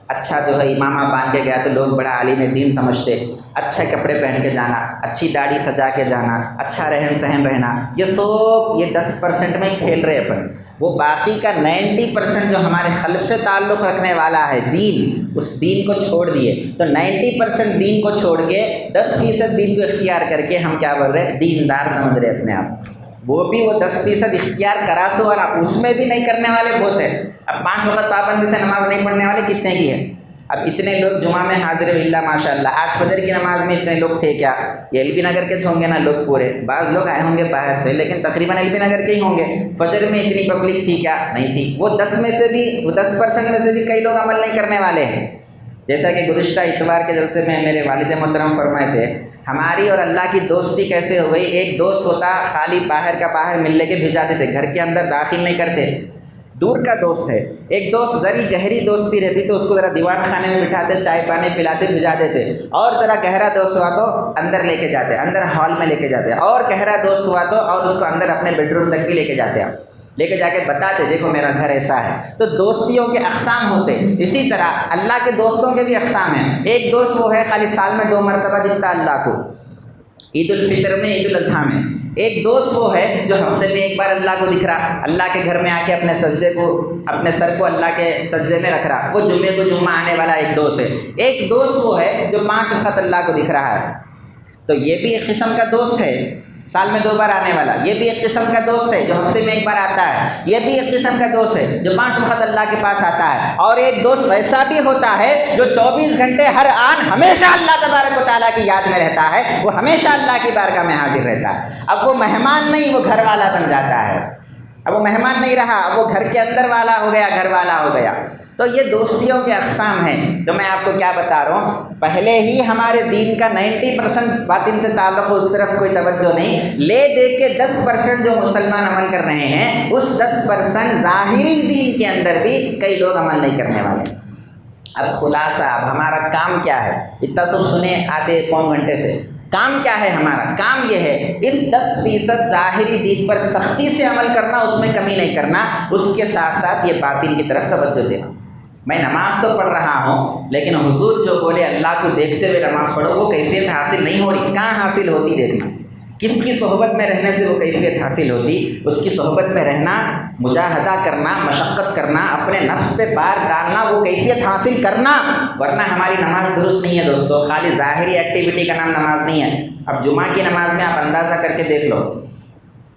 اچھا جو ہے امامہ باندھ کے گیا تو لوگ بڑا عالم دین سمجھتے، اچھے کپڑے پہن کے جانا، اچھی داڑھی سجا کے جانا، اچھا رہن سہن رہنا، یہ سب یہ 10% میں کھیل رہے اپن۔ وہ باقی کا 90% جو ہمارے قلب سے تعلق رکھنے والا ہے دین، اس دین کو چھوڑ دیے۔ تو 90% دین کو چھوڑ کے 10% دین کو اختیار کر کے ہم کیا بول رہے ہیں؟ دیندار سمجھ رہے اپنے آپ۔ وہ بھی وہ 10% اختیار کرا سو، اور اس میں بھی نہیں کرنے والے بہت ہیں۔ اب 5 وقت پابندی سے نماز نہیں پڑھنے والے کتنے کی ہے؟ اب اتنے لوگ جمعہ میں حاضر اللہ ماشاء اللہ، آج فجر کی نماز میں اتنے لوگ تھے کیا؟ یہ ایل بی نگر کے ہوں گے نا لوگ پورے، بعض لوگ آئے ہوں گے باہر سے لیکن تقریباً ایل بی نگر کے ہی ہوں گے۔ فجر میں اتنی پبلک تھی کیا؟ نہیں تھی۔ وہ 10% میں سے بھی کئی لوگ عمل نہیں کرنے والے ہیں۔ جیسا کہ گزشتہ اتوار کے جلسے میں میرے والد محترم فرمائے تھے، ہماری اور اللہ کی دوستی کیسے ہو گئی؟ ایک دوست ہوتا خالی باہر کا باہر ملنے کے بھیجاتے تھے، گھر کے اندر داخل نہیں کرتے، دور کا دوست ہے۔ ایک دوست ذری گہری دوستی رہتی تو اس کو ذرا دیوان خانے میں بٹھاتے، چائے پانی پلاتے، بھیجا دیتے، اور ذرا گہرا دوست ہوا تو اندر لے کے جاتے، اندر ہال میں لے کے جاتے، اور گہرا دوست ہوا تو اور اس کو اندر اپنے بیڈ روم تک بھی لے کے جاتے، لے کے جا کے بتاتے دیکھو میرا گھر ایسا ہے۔ تو دوستیوں کے اقسام ہوتے، اسی طرح اللہ کے دوستوں کے بھی اقسام ہیں۔ ایک دوست وہ ہے خالی سال میں 2 مرتبہ دکھتا اللہ کو، عید الفطر میں، عید الاضحیٰ میں۔ ایک دوست وہ ہے جو ہفتے میں ایک بار اللہ کو دکھ رہا، اللہ کے گھر میں آ کے اپنے سر کو اللہ کے سجدے میں رکھ رہا، وہ جمعے کو جمعہ آنے والا ایک دوست ہے۔ ایک دوست وہ ہے جو 5 وقت اللہ کو دکھ رہا ہے، تو یہ بھی ایک قسم کا دوست ہے، سال میں 2 بار آنے والا۔ یہ بھی ایک قسم کا دوست ہے جو ہفتے میں ایک بار آتا ہے۔ یہ بھی ایک قسم کا دوست ہے جو 5 وقت اللہ کے پاس آتا ہے۔ اور ایک دوست ویسا بھی ہوتا ہے جو 24 گھنٹے ہر آن ہمیشہ اللہ تبارک و تعالیٰ کی یاد میں رہتا ہے، وہ ہمیشہ اللہ کی بارگاہ میں حاضر رہتا ہے۔ اب وہ مہمان نہیں، وہ گھر والا بن جاتا ہے۔ اب وہ مہمان نہیں رہا، اب وہ گھر کے اندر والا ہو گیا، گھر والا ہو گیا۔ تو یہ دوستیوں کے اقسام ہیں۔ تو میں آپ کو کیا بتا رہا ہوں، پہلے ہی ہمارے دین کا 90% باطن سے تعلق ہو، اس طرف کوئی توجہ نہیں، لے دے کے 10% جو مسلمان عمل کر رہے ہیں، اس 10% ظاہری دین کے اندر بھی کئی لوگ عمل نہیں کرنے والے۔ اب خلاصہ، اب ہمارا کام کیا ہے؟ اتنا سب سنے آتے پون گھنٹے سے، کام کیا ہے ہمارا؟ کام یہ ہے اس 10% ظاہری دین پر سختی سے عمل کرنا، اس میں کمی نہیں کرنا، اس کے ساتھ ساتھ یہ باطن کی طرف توجہ دینا۔ میں نماز تو پڑھ رہا ہوں، لیکن حضور جو بولے اللہ کو دیکھتے ہوئے نماز پڑھو، وہ کیفیت حاصل نہیں ہو رہی۔ کہاں حاصل ہوتی دیکھنا، کس کی صحبت میں رہنے سے وہ کیفیت حاصل ہوتی؟ اس کی صحبت میں رہنا، مجاہدہ کرنا، مشقت کرنا، اپنے نفس پہ بار ڈالنا، وہ کیفیت حاصل کرنا، ورنہ ہماری نماز درست نہیں ہے دوستو۔ خالی ظاہری ایکٹیویٹی کا نام نماز نہیں ہے۔ اب جمعہ کی نماز میں آپ اندازہ کر کے دیکھ لو،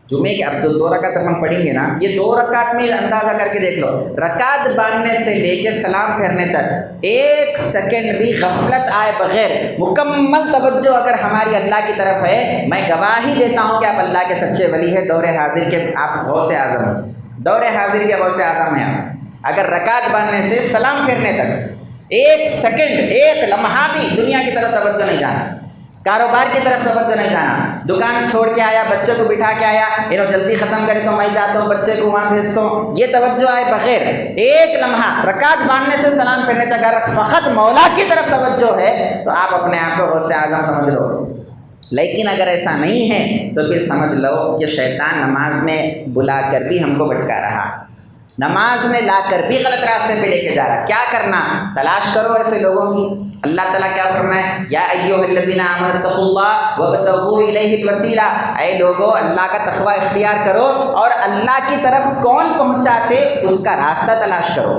جمعے کے اب جو 2 رکعت ہم پڑھیں گے نا، یہ 2 رکعت میں اندازہ کر کے دیکھ لو، رکعت باندھنے سے لے کے سلام پھیرنے تک 1 سیکنڈ بھی غفلت آئے بغیر مکمل توجہ اگر ہماری اللہ کی طرف ہے، میں گواہی دیتا ہوں کہ آپ اللہ کے سچے ولی ہیں، دور حاضر کے آپ غوث اعظم ہیں، دور حاضر کے غوث اعظم ہیں آپ۔ اگر رکعت باندھنے سے سلام پھیرنے تک 1 سیکنڈ، 1 لمحہ بھی دنیا کی طرف توجہ نہیں جانا، کاروبار کی طرف توجہ نہیں جانا، دکان چھوڑ کے آیا، بچے کو بٹھا کے آیا، جلدی ختم کرے تو میں جاتا ہوں، بچے کو وہاں بھیجتا ہوں، یہ توجہ آئے بغیر 1 لمحہ رکعت باندھنے سے سلام پھیرنے تک اگر فقط مولا کی طرف توجہ ہے تو آپ اپنے آپ کو غوث اعظم سمجھ لو۔ لیکن اگر ایسا نہیں ہے تو پھر سمجھ لو کہ شیطان نماز میں بلا کر بھی ہم کو بھٹکا رہا، نماز میں لا کر بھی غلط راستے پہ لے کے جا رہا۔ کیا کرنا؟ تلاش کرو ایسے لوگوں کی۔ اللہ تعالیٰ کیا فرمائے؟ یا ایھا الذین آمنوا اتقوا اللہ وابتغوا الیہ الوسیلہ، اے لوگو اللہ کا تقوی اختیار کرو اور اللہ کی طرف کون پہنچاتے اس کا راستہ تلاش کرو۔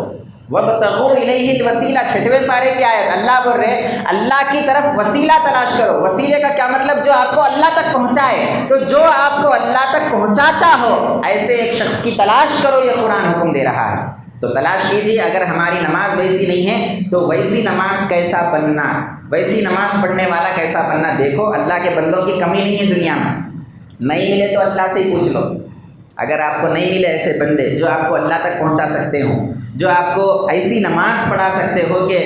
وابتغوا الیہ الوسیلہ، 6ویں پارے کی آیت، اللہ بول رہے اللہ کی طرف وسیلہ تلاش کرو۔ وسیلے کا کیا مطلب؟ جو آپ کو اللہ تک پہنچائے۔ تو جو آپ کو اللہ تک پہنچاتا ہو ایسے ایک شخص کی تلاش کرو، یہ قرآن حکم دے رہا ہے۔ تو تلاش کیجیے۔ اگر ہماری نماز ویسی نہیں ہے تو ویسی نماز کیسا بننا، ویسی نماز پڑھنے والا کیسا بننا۔ دیکھو اللہ کے بندوں کی کمی نہیں ہے دنیا میں، نہیں ملے تو اللہ سے ہی پوچھ لو۔ اگر آپ کو نہیں ملے ایسے بندے جو آپ کو اللہ تک پہنچا سکتے ہوں، جو آپ کو ایسی نماز پڑھا سکتے ہو کہ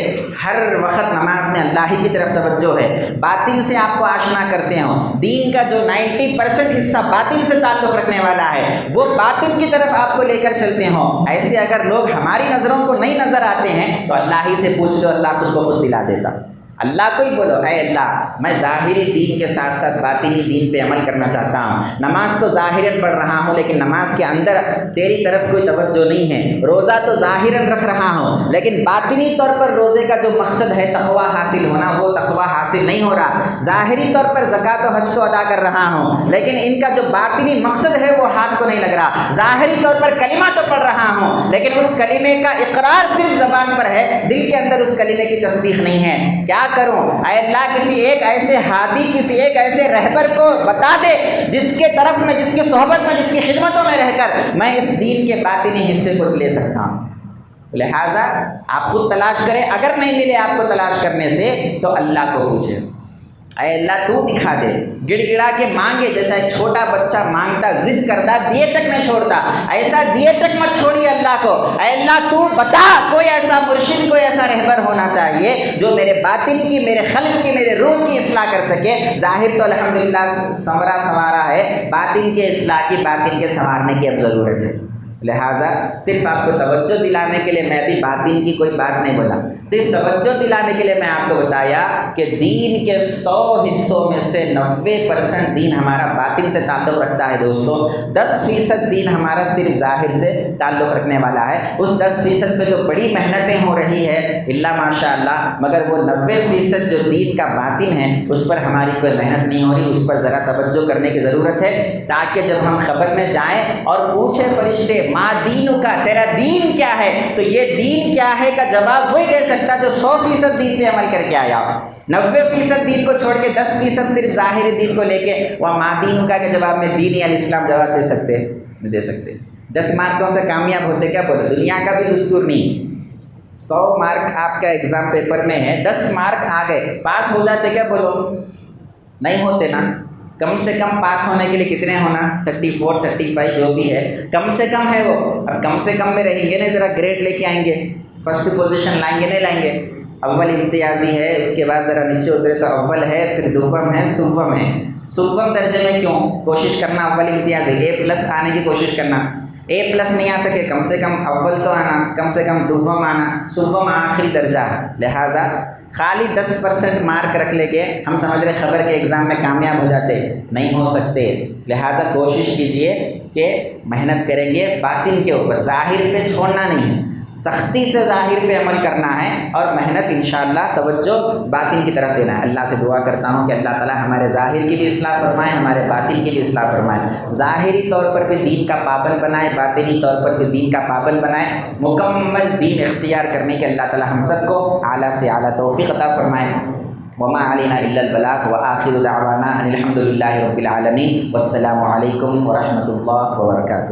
ہر وقت نماز میں اللہ ہی کی طرف توجہ ہے، باطن سے آپ کو آشنا کرتے ہوں، دین کا جو 90% حصہ باطن سے تعلق رکھنے والا ہے وہ باطن کی طرف آپ کو لے کر چلتے ہوں، ایسے اگر لوگ ہماری نظروں کو نہیں نظر آتے ہیں تو اللہ ہی سے پوچھ لو، اللہ خود کو خود دلا دیتا۔ اللہ کو ہی بولو، اے اللہ میں ظاہری دین کے ساتھ ساتھ باطنی دین پہ عمل کرنا چاہتا ہوں، نماز تو ظاہراً پڑھ رہا ہوں لیکن نماز کے اندر تیری طرف کوئی توجہ نہیں ہے، روزہ تو ظاہراً رکھ رہا ہوں لیکن باطنی طور پر روزے کا جو مقصد ہے تقویٰ حاصل ہونا، وہ تقویٰ حاصل نہیں ہو رہا، ظاہری طور پر زکوٰۃ و حج تو ادا کر رہا ہوں لیکن ان کا جو باطنی مقصد ہے وہ ہاتھ کو نہیں لگ رہا، ظاہری طور پر کلمہ تو پڑھ رہا ہوں لیکن اس کلمے کا اقرار صرف زبان پر ہے، دل کے اندر اس کلمے کی تصدیق نہیں ہے۔ کیا کروں؟ اے اللہ کسی ایک ایسے ہادی، کسی ایک ایسے رہبر کو بتا دے جس کے طرف میں، جس کی صحبت میں، جس کی خدمتوں میں رہ کر میں اس دین کے باطنی حصے کو لے سکتا ہوں۔ لہٰذا آپ خود تلاش کریں، اگر نہیں ملے آپ کو تلاش کرنے سے تو اللہ کو پوچھیں، اے اللہ تو دکھا دے، گڑ گڑا کے مانگے، جیسا ایک چھوٹا بچہ مانگتا، ضد کرتا، دیے تک نہیں چھوڑتا، ایسا دیے تک مت چھوڑیے اللہ کو، اے اللہ تو بتا کوئی ایسا مرشد، کوئی ایسا رہبر ہونا چاہیے جو میرے باطن کی، میرے قلب کی، میرے روح کی اصلاح کر سکے۔ ظاہر تو الحمدللہ سنورا ہے، باطن کے اصلاح کی، باطن کے سنوارنے کی اب ضرورت ہے۔ لہٰذا صرف آپ کو توجہ دلانے کے لیے میں بھی باطن کی کوئی بات نہیں بولا، صرف توجہ دلانے کے لیے میں آپ کو بتایا کہ دین کے 100 حصوں میں سے 90% دین ہمارا باطن سے تعلق رکھتا ہے دوستو، 10% دین ہمارا صرف ظاہر سے تعلق رکھنے والا ہے۔ اس 10% پہ تو بڑی محنتیں ہو رہی ہے اللہ ماشاء اللہ، مگر وہ 90% جو دین کا باطن ہے اس پر ہماری کوئی محنت نہیں ہو رہی، اس پر ذرا توجہ کرنے کی ضرورت ہے تاکہ جب ہم خبر میں جائیں اور پوچھے فرشتے ما دینو کا، تیرا دین کیا ہے، تو یہ دین کیا ہے کا جواب وہی دے سکتا جو 100% دین پہ عمل کر کے آیا، 90% دین کو چھوڑ کے 10% صرف ظاہری دین کو لے کے وہ ما دینو کا کے جواب میں دین الاسلام جواب دے سکتے نہیں دے سکتے۔ 10 مارکوں سے کامیاب ہوتے کیا بولو، دنیا کا بھی دستور نہیں، 100 مارک آپ کا ایگزام پیپر میں ہے، 10 مارک آ گئے، پاس ہو جاتے کیا بولو، نہیں ہوتے نا۔ کم سے کم پاس ہونے کے لیے کتنے ہونا، 34 35 جو بھی ہے، کم سے کم ہے وہ، اب کم سے کم میں رہیں گے نہیں، ذرا گریڈ لے کے آئیں گے، فرسٹ پوزیشن لائیں گے نہیں لائیں گے، اول امتیازی ہے، اس کے بعد ذرا نیچے اترے تو اول ہے، پھر دوم ہے، سوم ہے، سوم درجے میں کیوں کوشش کرنا، اول امتیازی A+ آنے کی کوشش کرنا، A+ نہیں آ سکے کم سے کم اول تو آنا، کم سے کم دوم آنا، صبح آخری درجہ ہے۔ لہٰذا خالی 10% مارک رکھ لے کے ہم سمجھ رہے خبر کے ایگزام میں کامیاب ہو جاتے، نہیں ہو سکتے۔ لہٰذا کوشش کیجئے کہ محنت کریں گے باطن کے اوپر، ظاہر پہ چھوڑنا نہیں، سختی سے ظاہر پہ عمل کرنا ہے اور محنت انشاءاللہ توجہ باطن کی طرف دینا ہے۔ اللہ سے دعا کرتا ہوں کہ اللہ تعالیٰ ہمارے ظاہر کی بھی اصلاح فرمائے، ہمارے باطن کی بھی اصلاح فرمائے، ظاہری طور پر بھی دین کا پابند بنائے، باطنی طور پر بھی دین کا پابند بنائے، مکمل دین اختیار کرنے کے اللہ تعالیٰ ہم سب کو اعلیٰ سے اعلیٰ توفیق عطا فرمائے۔ وما علینا الا البلاغ وآخر دعوانا ان الحمد للہ رب العالمین، والسلام علیکم ورحمۃ اللہ وبرکاتہ۔